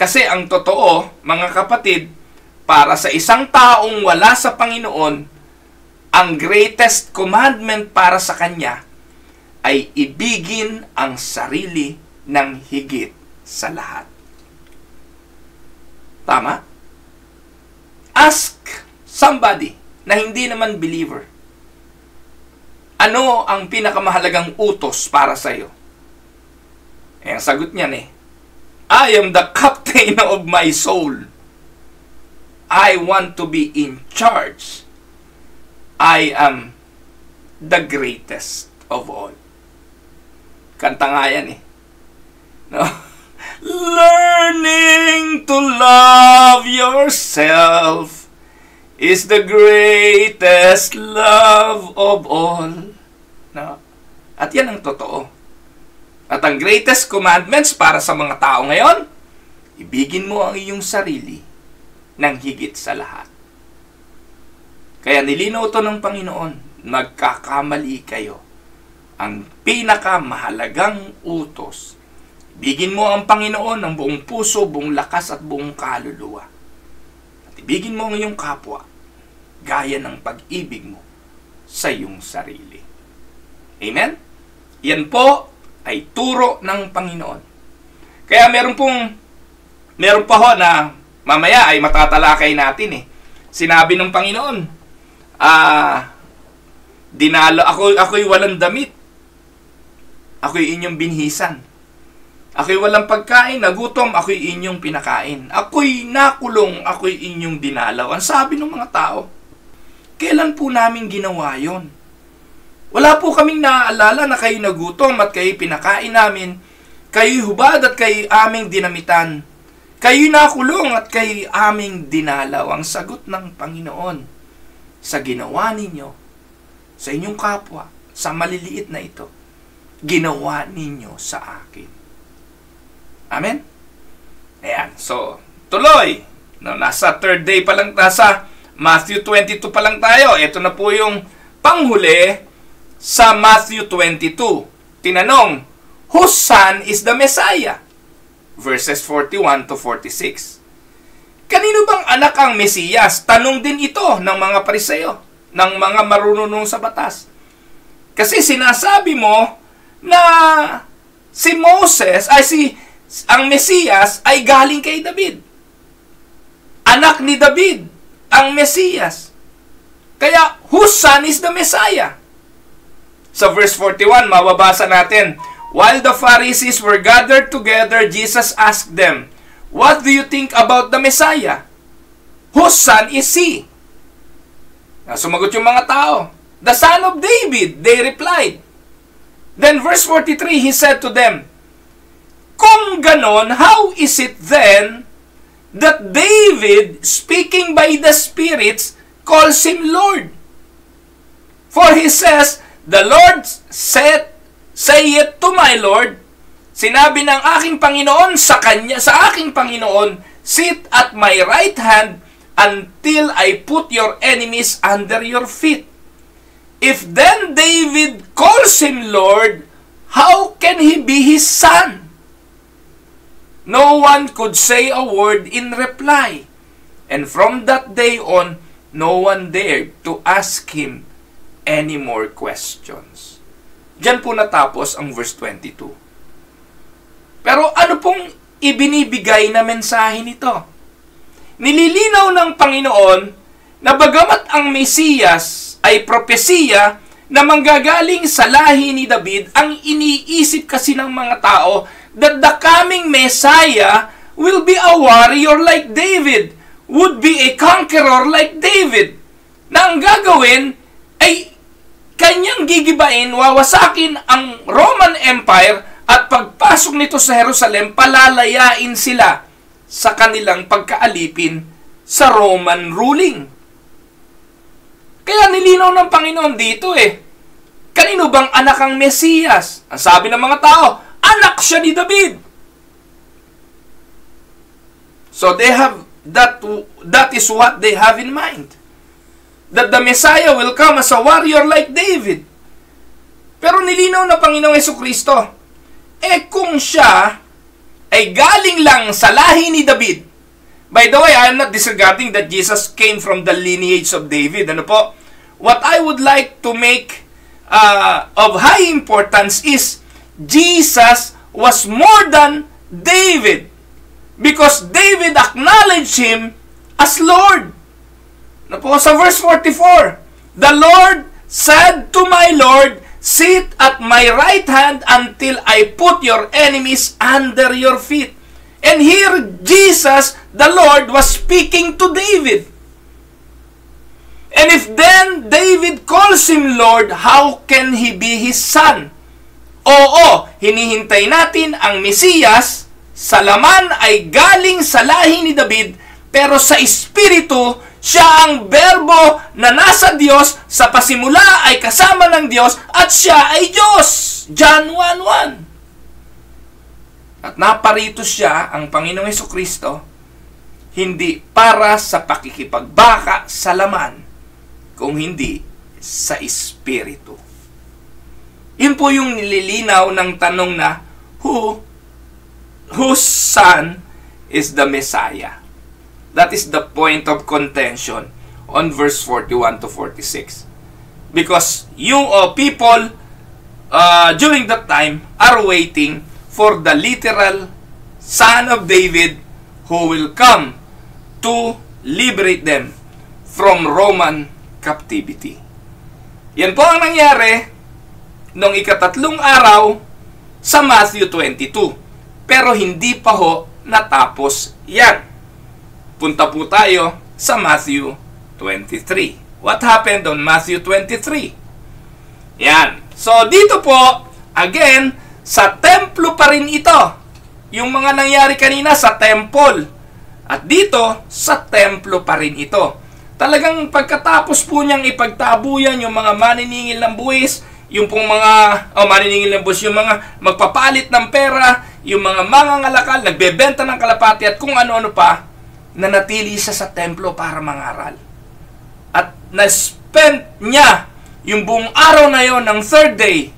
Kasi ang totoo, mga kapatid, para sa isang taong wala sa Panginoon, ang greatest commandment para sa kanya ay ibigin ang sarili ng higit sa lahat. Tama? Ask somebody na hindi naman believer. Ano ang pinakamahalagang utos para sa iyo? Eh, ang sagot niyan I am the captain of my soul. I want to be in charge. I am the greatest of all. Kanta nga yan No? Learning to love yourself is the greatest love of all. No? At yan ang totoo. At ang greatest commandments para sa mga tao ngayon, ibigin mo ang iyong sarili ng higit sa lahat. Kaya nilinaw to ng Panginoon, magkakamali kayo. Ang pinakamahalagang utos, ibigin mo ang Panginoon ng buong puso, buong lakas at buong kaluluwa. At ibigin mo ang iyong kapwa, gaya ng pag-ibig mo sa iyong sarili. Amen? Yan po ay turo ng Panginoon. Kaya meron pa ho na mamaya ay matatalakay natin Sinabi ng Panginoon, ako'y walang damit. Ako'y inyong binhisan. Ako'y walang pagkain, nagutom, ako'y inyong pinakain. Ako'y nakulong, ako'y inyong dinalaw. Ang sabi ng mga tao, kailan po namin ginawa yon? Wala po kaming naaalala na kayo nagutom at kayo pinakain namin. Kayo hubad at kayo aming dinamitan. Kayo nakulong at kayo aming dinalaw. Ang sagot ng Panginoon sa ginawa ninyo, sa inyong kapwa, sa maliliit na ito, ginawa ninyo sa akin. Amen? Ayan. So, tuloy. No, nasa third day pa lang, nasa Matthew 22 pa lang tayo. Ito na po yung panghuli sa Matthew 22. Tinanong, whose son is the Messiah? Verses 41 to 46. Kanino bang anak ang Mesiyas? Tanong din ito ng mga Pariseo, ng mga marunong sa batas. Kasi sinasabi mo na si Moses, ang Mesiyas ay galing kay David. Anak ni David, ang Mesiyas. Kaya, whose son is the Messiah? Sa verse 41, mababasa natin, while the Pharisees were gathered together, Jesus asked them, what do you think about the Messiah? Whose son is he? Sumagot yung mga tao, the son of David, they replied. Then verse 43, he said to them, kung ganon, how is it then that David, speaking by the spirits, calls him Lord? For he says, the Lord say it to my Lord, sinabi ng aking Panginoon sa aking Panginoon, sit at my right hand until I put your enemies under your feet. If then David calls him Lord, how can he be his son? No one could say a word in reply. And from that day on, no one dared to ask him any more questions. Diyan po natapos ang verse 22. Pero ano pong ibinibigay na mensahe nito? Nililinaw ng Panginoon na bagamat ang Mesiyas ay propesiya na manggagaling sa lahi ni David, ang iniisip kasi ng mga tao that the coming Messiah will be a warrior like David, would be a conqueror like David, na ang gagawin ay kanyang gigibain, wawasakin ang Roman Empire at pagpasok nito sa Jerusalem, palalayain sila sa kanilang pagkaalipin sa Roman ruling. Kaya nilinaw ng Panginoon dito kanino bang anak ang Mesiyas? Ang sabi ng mga tao, anak siya ni David. So they have that is what they have in mind. That the Messiah will come as a warrior like David. Pero nilinaw na Panginoong Jesucristo, kung siya ay galing lang sa lahi ni David. By the way, I am not disregarding that Jesus came from the lineage of David. Ano po? What I would like to make of high importance is Jesus was more than David. Because David acknowledged Him as Lord. Na po sa verse 44, the Lord said to my Lord, sit at my right hand until I put your enemies under your feet. And here Jesus, the Lord, was speaking to David. And if then David calls Him Lord, how can He be His son? Oo, hinihintay natin ang Mesiyas, sa laman ay galing sa lahi ni David, pero sa espiritu, siya ang berbo na nasa Diyos, sa pasimula ay kasama ng Diyos, at siya ay Diyos. John 1:1. At naparito siya, ang Panginoong Hesukristo, hindi para sa pakikipagbaka sa laman, kung hindi sa espiritu. Yun po yung nililinaw ng tanong na, whose son is the Messiah? That is the point of contention on verse 41 to 46. Because you people during that time are waiting for the literal son of David who will come to liberate them from Roman captivity. Yan po ang nangyari noong ikatatlong araw sa Matthew 22. Pero hindi pa ho natapos yan. Punta po tayo sa Matthew 23. What happened on Matthew 23? Yan. So, dito po, again, sa templo pa rin ito. Yung mga nangyari kanina sa temple. At dito, sa templo pa rin ito. Talagang pagkatapos po niyang ipagtabuyan yung mga maniningil ng buwis, yung pong mga, maniningil ng buwis, yung mga magpapalit ng pera, yung mga mangangalakal, nagbebenta ng kalapati at kung ano-ano pa, nanatili siya sa templo para mangaral. At na-spend niya yung buong araw na yon ng third day,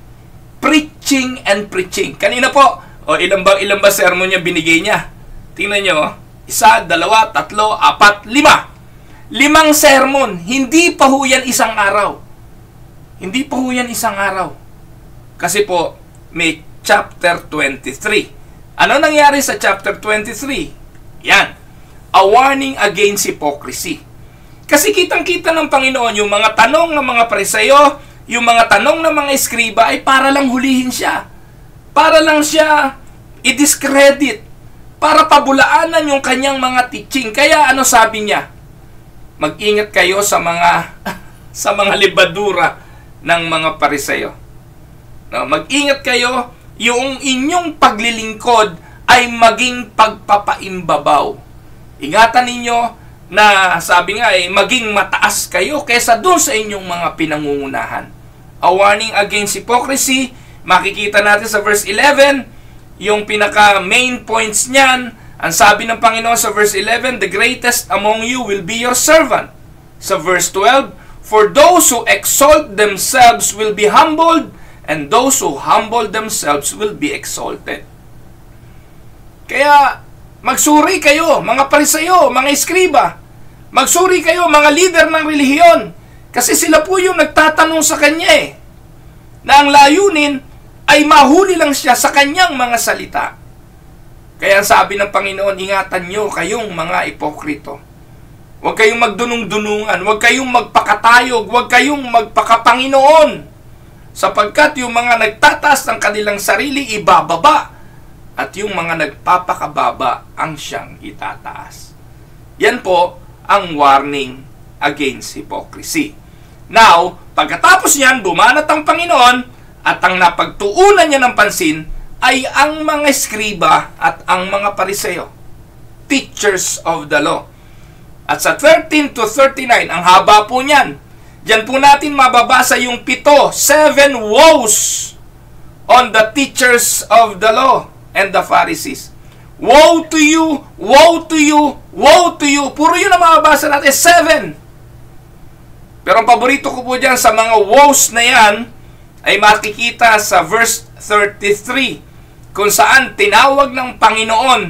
preaching and preaching. Kanina po, ilang ba sermon niya binigay niya? Tingnan niyo, 1, 2, 3, 4, 5. 5 sermon. Hindi pa ho yan isang araw. Hindi pa ho yan isang araw. Kasi po, may chapter 23. Ano nangyari sa chapter 23? Yan. A warning against hypocrisy. Kasi kitang-kita ng Panginoon yung mga tanong ng mga Pariseo, yung mga tanong ng mga eskriba ay para lang hulihin siya. Para lang siya i-discredit. Para pabulaanan yung kanyang mga teaching. Kaya ano sabi niya? Mag-ingat kayo sa mga sa mga libadura ng mga Pariseo. No, mag-ingat kayo yung inyong paglilingkod ay maging pagpapaimbabaw. Ingatan ninyo na sabi nga maging mataas kayo kaysa doon sa inyong mga pinangungunahan. A warning against hypocrisy, makikita natin sa verse 11, yung pinaka main points niyan. Ang sabi ng Panginoon sa verse 11, the greatest among you will be your servant. Sa verse 12, for those who exalt themselves will be humbled, and those who humble themselves will be exalted. Kaya, magsuri kayo, mga Pariseo, mga eskriba. Magsuri kayo, mga leader ng relihiyon. Kasi sila po yung nagtatanong sa kanya na ang layunin ay mahuli lang siya sa kanyang mga salita. Kaya sabi ng Panginoon, ingatan nyo kayong mga ipokrito. Huwag kayong magdunong-dunungan, huwag kayong magpakatayog, huwag kayong magpakapanginoon. Sapagkat yung mga nagtataas ng kanilang sarili, ibababa. At yung mga nagpapakababa, ang siyang itataas. Yan po ang warning against hypocrisy. Now, pagkatapos niyan, bumanat ang Panginoon at ang napagtuunan niya ng pansin ay ang mga eskriba at ang mga Pariseo, teachers of the law. At sa 13 to 39, ang haba po niyan, diyan po natin mababasa yung 7 woes on the teachers of the law and the Pharisees. Woe to you, woe to you, woe to you. Puro yun ang mababasa natin, 7. Pero ang paborito ko po dyan sa mga woes na yan ay makikita sa verse 33, kung saan tinawag ng Panginoon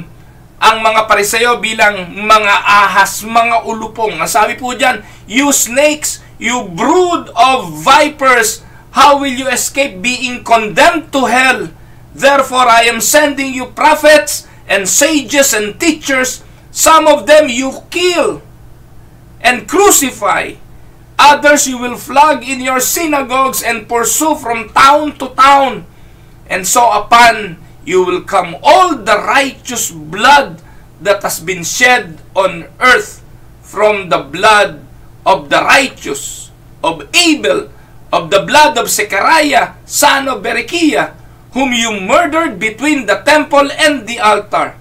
ang mga Pariseo bilang mga ahas, mga ulupong. Ang sabi po dyan, you snakes, you brood of vipers, how will you escape being condemned to hell? Therefore, I am sending you prophets and sages and teachers, some of them you kill and crucify. Others you will flog in your synagogues and pursue from town to town. And so upon you will come all the righteous blood that has been shed on earth, from the blood of the righteous, of Abel, of the blood of Zechariah, son of Berechiah, whom you murdered between the temple and the altar.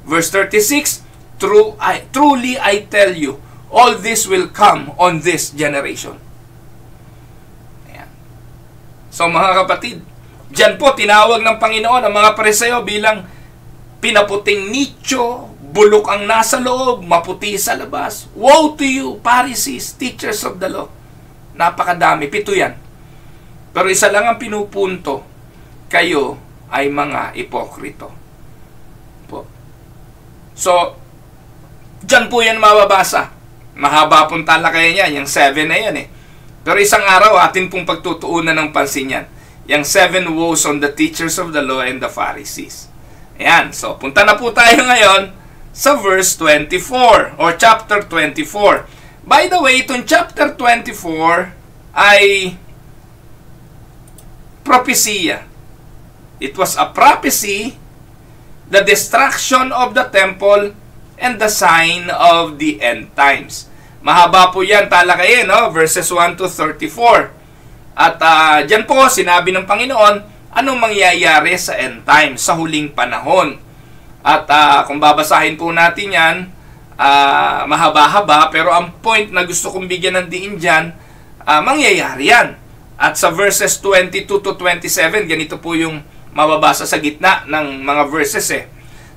Verse 36, truly I tell you, all this will come on this generation. Ayan. So mga kapatid, diyan po tinawag ng Panginoon ang mga Pariseo bilang pinaputing nicho, bulok ang nasa loob, maputi sa labas. Woe to you, Pharisees, teachers of the law. Napakadami, 7 yan. Pero isa lang ang pinupunto, kayo ay mga ipokrito. Po. So, diyan po yan mababasa. Mahaba pong talakayan yan, yung 7 na yan eh. Pero isang araw, atin pong pagtutuunan ng pansin yan. Yung 7 woes on the teachers of the law and the Pharisees. Ayan, so punta na po tayo ngayon sa verse 24 or chapter 24. By the way, itong chapter 24 ay propesya. It was a prophecy, the destruction of the temple and the sign of the end times. Mahaba po yan, talakayin, no? Verses 1 to 34. At dyan po, sinabi ng Panginoon, anong mangyayari sa end times, sa huling panahon. At kung babasahin po natin yan, mahaba-haba, pero ang point na gusto kong bigyan ng diin dyan, mangyayari yan. At sa verses 22 to 27, ganito po yung mababasa sa gitna ng mga verses eh.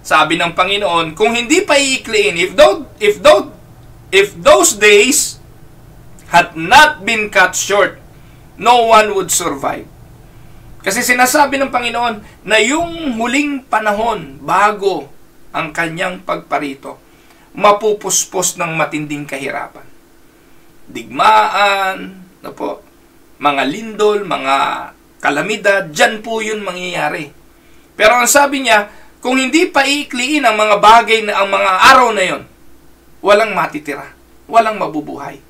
Sabi ng Panginoon, kung hindi pa iikliin, if those days had not been cut short, no one would survive. Kasi sinasabi ng Panginoon na yung huling panahon bago ang kanyang pagparito, mapupuspos ng matinding kahirapan. Digmaan, na po, mga lindol, mga kalamidad, dyan po yun mangyayari. Pero ang sabi niya, kung hindi pa iikliin ang mga bagay na ang mga araw na yon, walang matitira, walang mabubuhay.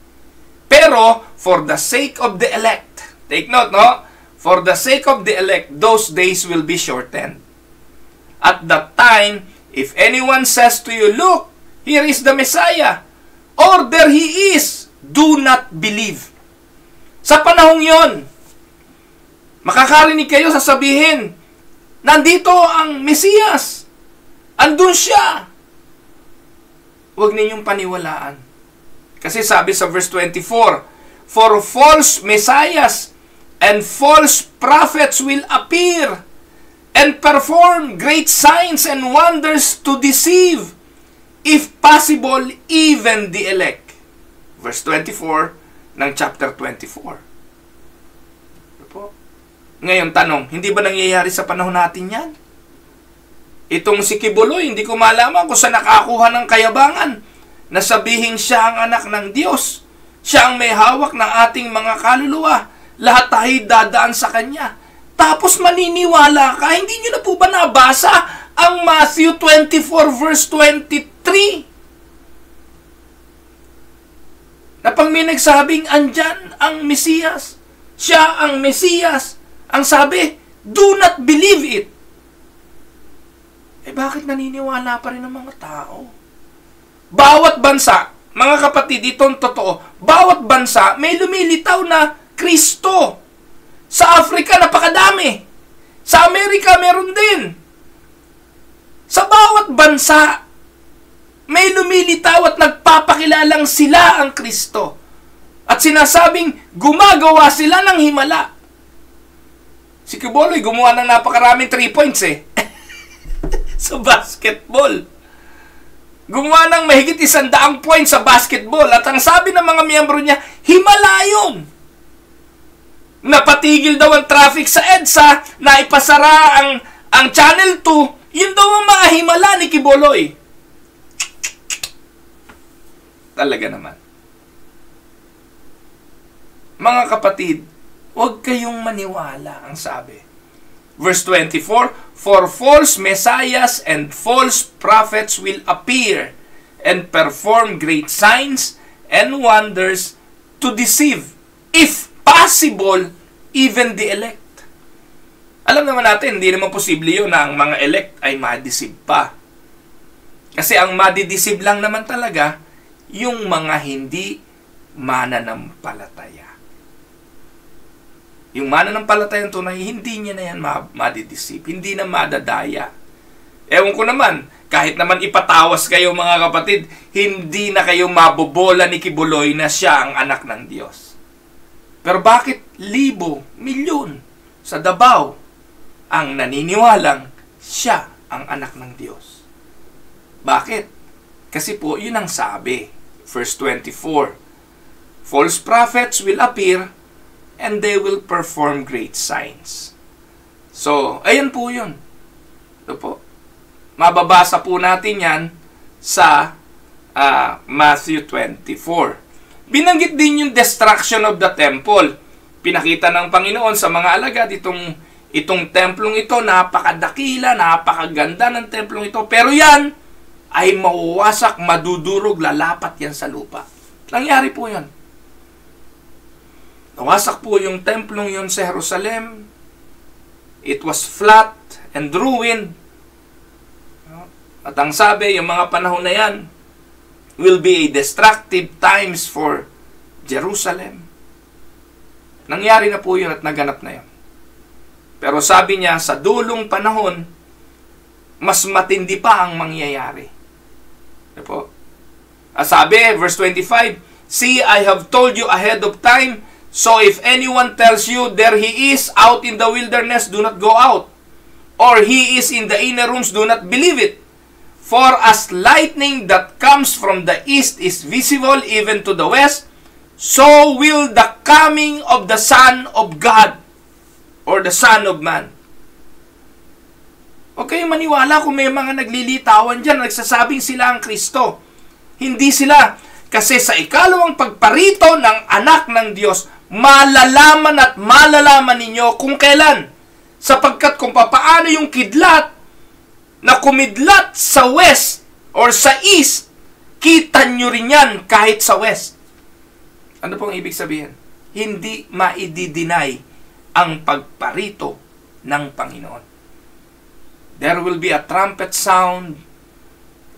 Pero for the sake of the elect, take note, no? For the sake of the elect, those days will be shortened. At that time, if anyone says to you, look, here is the Messiah, or there he is, do not believe. Sa panahong yon, makakarinig kayo sasabihin, nandito ang Mesiyas, andun siya. Huwag ninyong paniwalaan. Kasi sabi sa verse 24, for false messiahs and false prophets will appear and perform great signs and wonders to deceive, if possible, even the elect. Verse 24 ng chapter 24. Ngayon, tanong, hindi ba nangyayari sa panahon natin yan? Itong si Kibuloy, hindi ko malaman kung saan nakakuha ng kayabangan na sabihin siya ang anak ng Diyos. Siya ang may hawak ng ating mga kaluluwa. Lahat tayo dadaan sa Kanya. Tapos maniniwala ka, hindi nyo na po ba nabasa ang Matthew 24 verse 23? Na pag may nagsabing, andyan ang Mesiyas, siya ang Mesiyas, ang sabi, do not believe it. Eh bakit naniniwala pa rin ang mga tao? Bawat bansa, mga kapatid, itong totoo, bawat bansa may lumilitaw na Kristo. Sa Africa, napakadami. Sa Amerika, meron din. Sa bawat bansa, may lumilitaw at nagpapakilalang sila ang Kristo. At sinasabing, gumagawa sila ng himala. Si Kibuloy, gumawa ng napakaraming 3 points eh. Sa basketball. Gumawa ng mahigit 100 points sa basketball. At ang sabi ng mga miyembro niya, himala yun. Napatigil daw ang traffic sa EDSA, na ipasara ang Channel 2, yun daw ang mga himala ni Kibuloy. Talaga naman. Mga kapatid, huwag kayong maniwala, ang sabi. Verse 24, For false messiahs and false prophets will appear and perform great signs and wonders to deceive, if possible, even the elect. Alam naman natin, hindi naman posible yun na ang mga elect ay ma-deceive pa. Kasi ang madideceive lang naman talaga yung mga hindi mananampalataya. Yung mananampalatayang tunay, hindi niya na yan madideceive. Hindi na madadaya. Ewan ko naman, kahit naman ipatawas kayo mga kapatid, hindi na kayo mabobola ni Kibuloy na siya ang anak ng Diyos. Pero bakit libo, milyon sa Davao ang naniniwalang siya ang anak ng Diyos? Bakit? Kasi po, yun ang sabi. Verse 24, false prophets will appear and they will perform great signs. So, ayan po yun. Ito po. Mababasa po natin yan sa Matthew 24. Binanggit din yung destruction of the temple. Pinakita ng Panginoon sa mga alagad itong templong ito, napakadakila, napakaganda ng templong ito. Pero yan ay mawawasak, madudurog, lalapat yan sa lupa. Nangyari po yan. Nawasak po yung templong yun sa Jerusalem. It was flat and ruined. At ang sabi, yung mga panahon na yan will be a destructive times for Jerusalem. Nangyari na po yun at naganap na yun. Pero sabi niya, sa dulong panahon, mas matindi pa ang mangyayari. Ito po. Sabi, verse 25, see, I have told you ahead of time, so if anyone tells you, there he is out in the wilderness, do not go out. Or he is in the inner rooms, do not believe it. For as lightning that comes from the east is visible even to the west, so will the coming of the Son of God, or the Son of Man. Huwag kayong maniwala kung may mga naglilitawan dyan, nagsasabing sila ang Kristo. Hindi sila. Kasi sa ikalawang pagparito ng anak ng Diyos, malalaman at malalaman ninyo kung kailan. Sapagkat kung papaano yung kidlat na kumidlat sa west or sa east, kita nyo rin yan kahit sa west. Ano pong ibig sabihin? Hindi maidideny ang pagparito ng Panginoon. There will be a trumpet sound.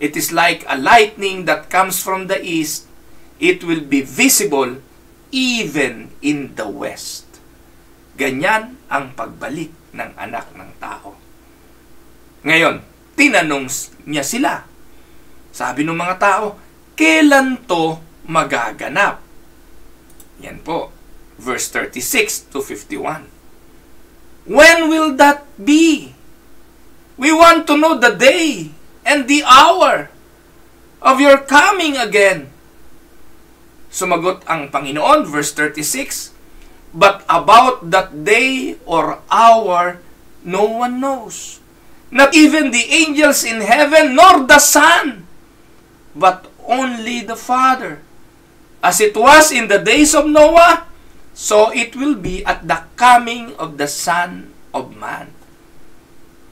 It is like a lightning that comes from the east. It will be visible even in the west. Ganyan ang pagbalik ng anak ng tao. Ngayon, tinanong niya sila. Sabi ng mga tao, kailan to magaganap? Yan po, verse 36 to 51. When will that be? We want to know the day and the hour of your coming again. Sumagot ang Panginoon, verse 36, but about that day or hour, no one knows. Not even the angels in heaven, nor the Son, but only the Father. As it was in the days of Noah, so it will be at the coming of the Son of Man.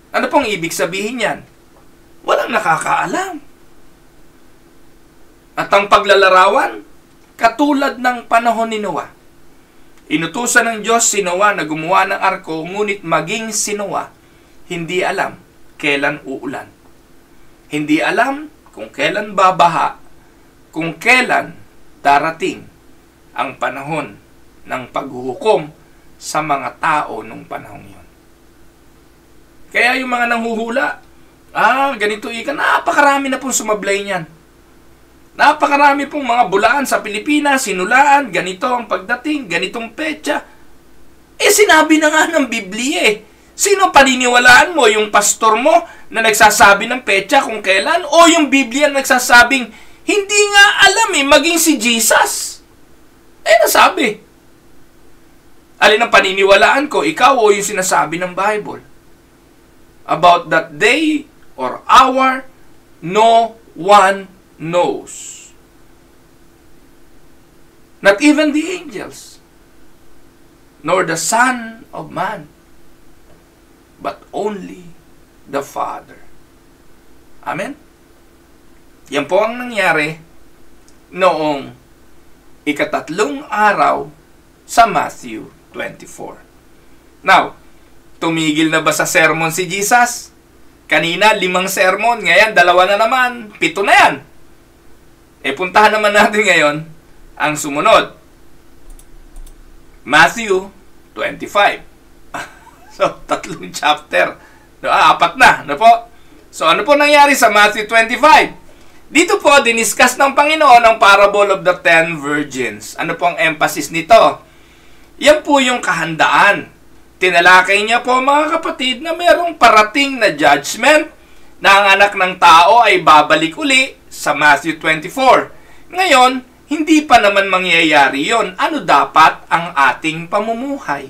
Ano pong ibig sabihin yan? Walang nakakaalam. At ang paglalarawan, katulad ng panahon ni Noah. Inutusan ng Diyos si Noah na gumawa ng arko, ngunit maging si Noah, hindi alam kailan uulan. Hindi alam kung kailan babaha, kung kailan darating ang panahon ng paghuhukom sa mga tao nung panahon yun. Kaya yung mga nanghuhula, ganito napakarami na pong sumablay niyan. Napakarami pong mga bulaan sa Pilipinas, sinulaan, ganito ang pagdating, ganitong petsa. Sinabi na nga ng Biblia eh. Sino paniniwalaan mo? Yung pastor mo na nagsasabi ng petsa kung kailan? O yung Biblia na nagsasabing, hindi nga alam maging si Jesus? Nasabi. Alin ang paniniwalaan ko? Ikaw o yung sinasabi ng Bible? About that day or hour, no one knows. Not even the angels, nor the Son of Man, but only the Father. Amen? Yan po ang nangyari noong ikatatlong araw sa Matthew 24. Now, tumigil na ba sa sermon si Jesus? Kanina, 5 sermon. Ngayon, 2 na naman. 7 na yan. Puntahan naman natin ngayon ang sumunod. Matthew 25. So, 3 chapter. 4 na. Ano po? So, ano po nangyari sa Matthew 25? Dito po, diniscuss ng Panginoon ang parable of the 10 virgins. Ano po ang emphasis nito? Yan po yung kahandaan. Tinalakay niya po, mga kapatid, na mayroong parating na judgment na ang anak ng tao ay babalik uli sa Matthew 24. Ngayon, hindi pa naman mangyayari yon. Ano dapat ang ating pamumuhay?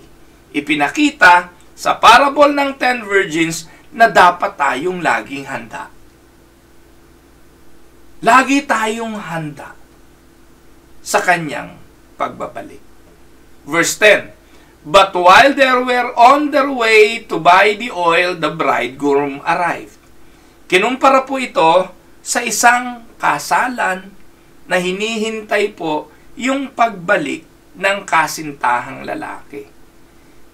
Ipinakita sa parable ng 10 virgins na dapat tayong laging handa. Lagi tayong handa sa kanyang pagbabalik. Verse 10, "But while they were on their way to buy the oil, the bridegroom arrived." Kinumpara po ito sa isang kasalan na hinihintay po yung pagbalik ng kasintahang lalaki.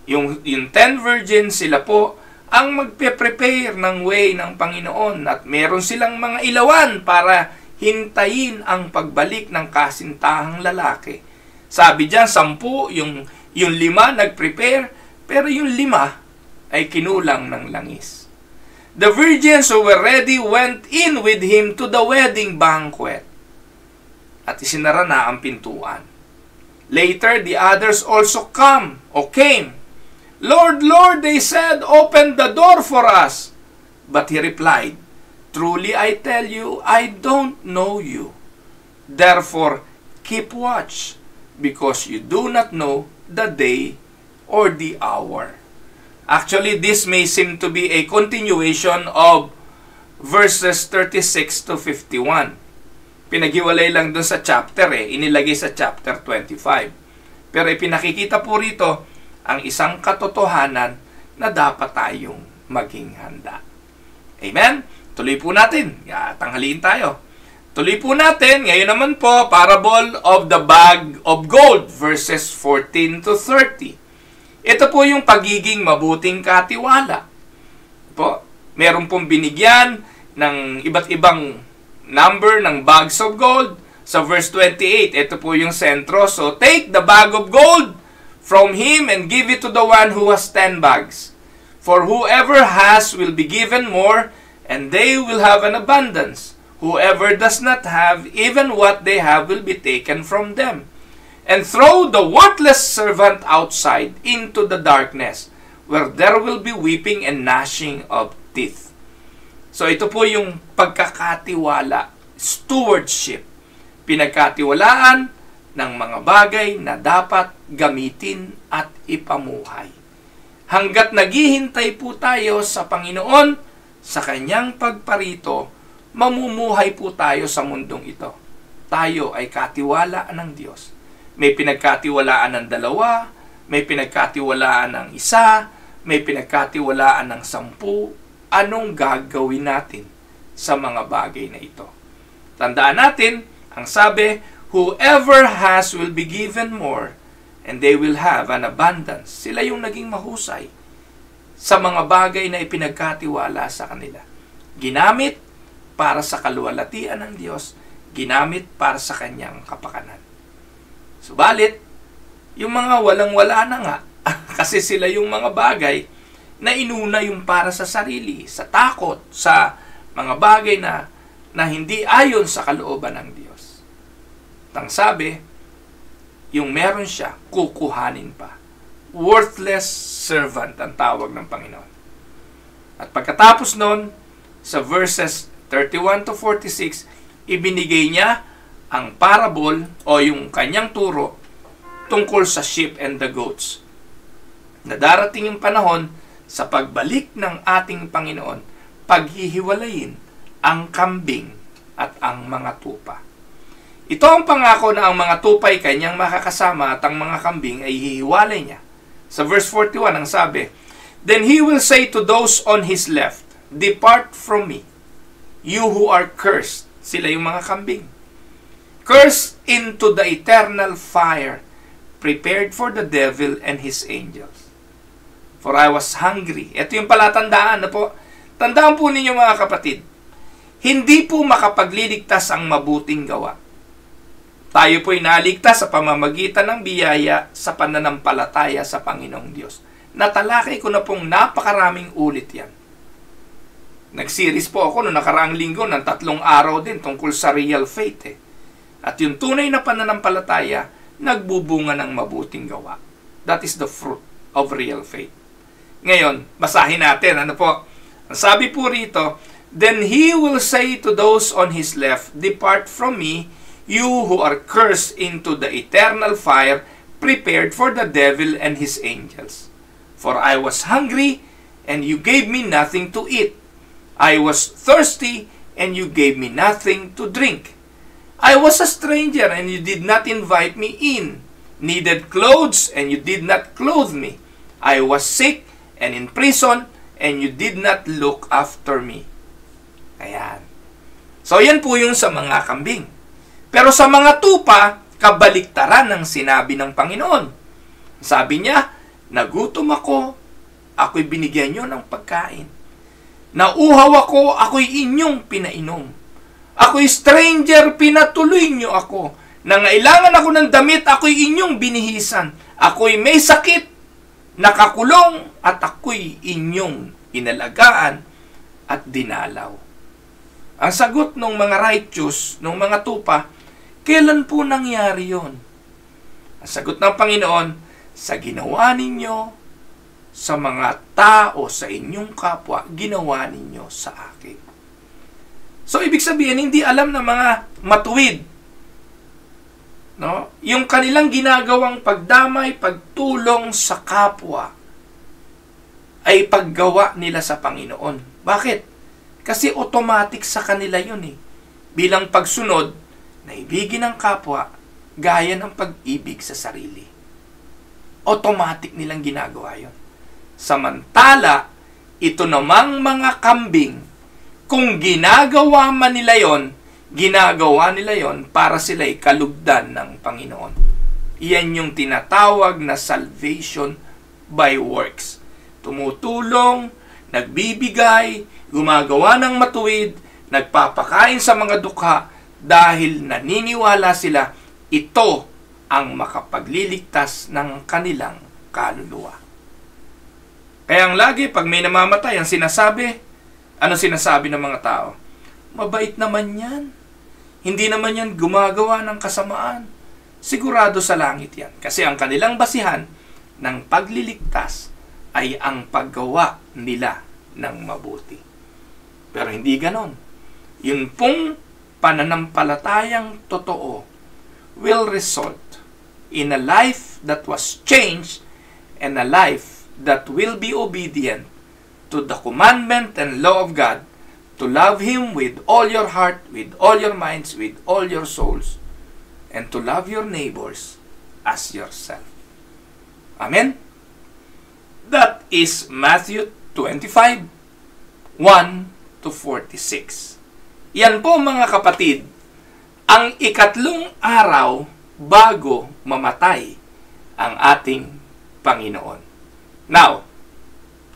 Yung 10 virgins, sila po ang magpe-prepare ng way ng Panginoon at meron silang mga ilawan para hintayin ang pagbalik ng kasintahang lalaki. Sabi diyan, 10, yung 5 nag-prepare, pero yung 5 ay kinulang ng langis. The virgins who were ready went in with him to the wedding banquet. At isinara na ang pintuan. Later, the others also came. "Lord, Lord," they said, "open the door for us." But he replied, "Truly I tell you, I don't know you. Therefore, keep watch, because you do not know the day or the hour." Actually, this may seem to be a continuation of verses 36 to 51. Pinaghiwalay lang dun sa chapter inilagay sa chapter 25. Pero ipinakikita po rito ang isang katotohanan na dapat tayong maging handa. Amen? Tuloy po natin. Tanghaliin tayo. Tuloy po natin. Ngayon naman po, parable of the bag of gold, verses 14 to 30. Ito po yung pagiging mabuting katiwala. Po, meron pong binigyan ng iba't ibang number ng bags of gold. Sa verse 28, ito po yung sentro. "So take the bag of gold from him and give it to the one who has 10 bags. For whoever has will be given more, and they will have an abundance. Whoever does not have, even what they have will be taken from them. And throw the worthless servant outside into the darkness, where there will be weeping and gnashing of teeth." So ito po yung pagkakatiwala, stewardship. Pinagkatiwalaan ng mga bagay na dapat gamitin at ipamuhay. Hanggat naghihintay po tayo sa Panginoon, sa kanyang pagparito, mamumuhay po tayo sa mundong ito. Tayo ay katiwalaan ng Diyos. May pinagkatiwalaan ng 2, may pinagkatiwalaan ng 1, may pinagkatiwalaan ng 10. Anong gagawin natin sa mga bagay na ito? Tandaan natin, ang sabi, "Whoever has will be given more, and they will have an abundance." Sila yung naging mahusay sa mga bagay na ipinagkatiwala sa kanila. Ginamit para sa kaluwalhatian ng Diyos, ginamit para sa kanyang kapakanan. Subalit, yung mga walang-wala na nga, kasi sila yung mga bagay na inuna yung para sa sarili, sa takot, sa mga bagay na hindi ayon sa kalooban ng Diyos. Tang sabi, yung meron siya, kukuhanin pa. Worthless servant ang tawag ng Panginoon. At pagkatapos nun, sa verses 31 to 46, ibinigay niya ang parable o yung kanyang turo tungkol sa sheep and the goats. Na darating yung panahon sa pagbalik ng ating Panginoon, paghihiwalayin ang kambing at ang mga tupa. Ito ang pangako na ang mga tupa ay kanyang makakasama at ang mga kambing ay hihiwalay niya. Sa verse 41 ang sabi, "Then he will say to those on his left, depart from me, you who are cursed. Sila yung mga kambing. Cursed into the eternal fire, prepared for the devil and his angels. For I was hungry. Ito yung palatandaan na po. Tandaan po ninyo mga kapatid, hindi po makapagliligtas ang mabuting gawa. Tayo po'y naligtas sa pamamagitan ng biyaya sa pananampalataya sa Panginoong Diyos. Natalakay ko na pong napakaraming ulit yan. Nag-series po ako noong nakaraang linggo ng 3 araw din tungkol sa real faith. At yung tunay na pananampalataya, nagbubunga ng mabuting gawa. That is the fruit of real faith. Ngayon, basahin natin. Ano po? Sabi po rito, then he will say to those on his left, depart from me, you who are cursed into the eternal fire, prepared for the devil and his angels. For I was hungry, and you gave me nothing to eat. I was thirsty, and you gave me nothing to drink. I was a stranger, and you did not invite me in. Needed clothes, and you did not clothe me. I was sick, and in prison, and you did not look after me. Ayan. So, yan po yung sa mga kambing. Pero sa mga tupa, kabaliktaran ng sinabi ng Panginoon. Sabi niya, nagutom ako, ako'y binigyan nyo ng pagkain. Nauhaw ako, ako'y inyong pinainom. Ako'y stranger, pinatuloy nyo ako. Nangailangan ako ng damit, ako'y inyong binihisan. Ako'y may sakit, nakakulong, at ako'y inyong inalagaan at dinalaw. Ang sagot ng mga righteous, ng mga tupa, kailan po nangyari yon? Ang sagot ng Panginoon, sa ginawa ninyo sa mga tao, sa inyong kapwa, ginawa ninyo sa akin. So, ibig sabihin, hindi alam ng mga matuwid. No? Yung kanilang ginagawang pagdamay, pagtulong sa kapwa, ay paggawa nila sa Panginoon. Bakit? Kasi automatic sa kanila yun eh. Bilang pagsunod, naibigin ang kapwa, gaya ng pag-ibig sa sarili. Automatic nilang ginagawa yun. Samantala, ito namang mga kambing, kung ginagawa man nila yon, ginagawa nila yon para sila'y kalugdan ng Panginoon. Iyan yung tinatawag na salvation by works. Tumutulong, nagbibigay, gumagawa ng matuwid, nagpapakain sa mga dukha dahil naniniwala sila ito ang makapagliligtas ng kanilang kaluluwa. Kaya ang lagi pag may namamatay, ang sinasabi, ano sinasabi ng mga tao? Mabait naman yan. Hindi naman yan gumagawa ng kasamaan. Sigurado sa langit yan. Kasi ang kanilang basihan ng pagliligtas ay ang paggawa nila ng mabuti. Pero hindi ganon. Yun pong pananampalatayang totoo will result in a life that was changed and a life that will be obedient to the commandment and law of God, to love Him with all your heart, with all your minds, with all your souls, and to love your neighbors as yourself. Amen? That is Matthew 25, 1 to 46. Yan po mga kapatid, ang ikatlong araw bago mamatay ang ating Panginoon. Now,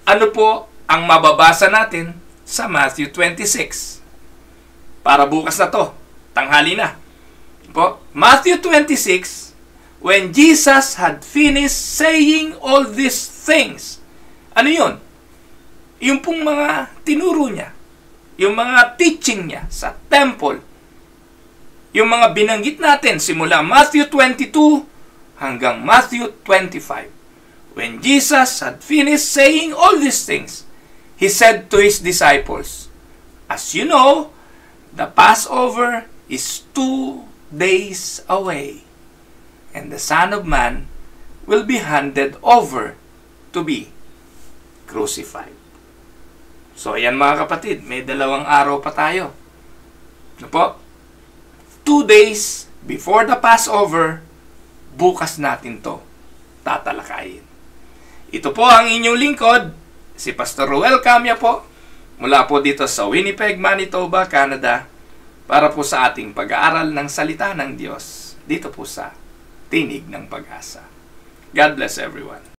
ano po ang mababasa natin sa Matthew 26? Para bukas na to, tanghali na. Po, Matthew 26, when Jesus had finished saying all these things. Ano yun? Yung pong mga tinuro niya, yung mga teaching niya sa temple, yung mga binanggit natin simula Matthew 22 hanggang Matthew 25. When Jesus had finished saying all these things, He said to His disciples, as you know, the Passover is 2 days away, and the Son of Man will be handed over to be crucified. So, ayan mga kapatid, may 2 araw pa tayo. Ano po? 2 days before the Passover, bukas natin to tatalakayin. Ito po ang inyong lingkod, si Pastor Ruel Camya po, mula po dito sa Winnipeg, Manitoba, Canada, para po sa ating pag-aaral ng salita ng Diyos dito po sa Tinig ng Pag-asa. God bless everyone.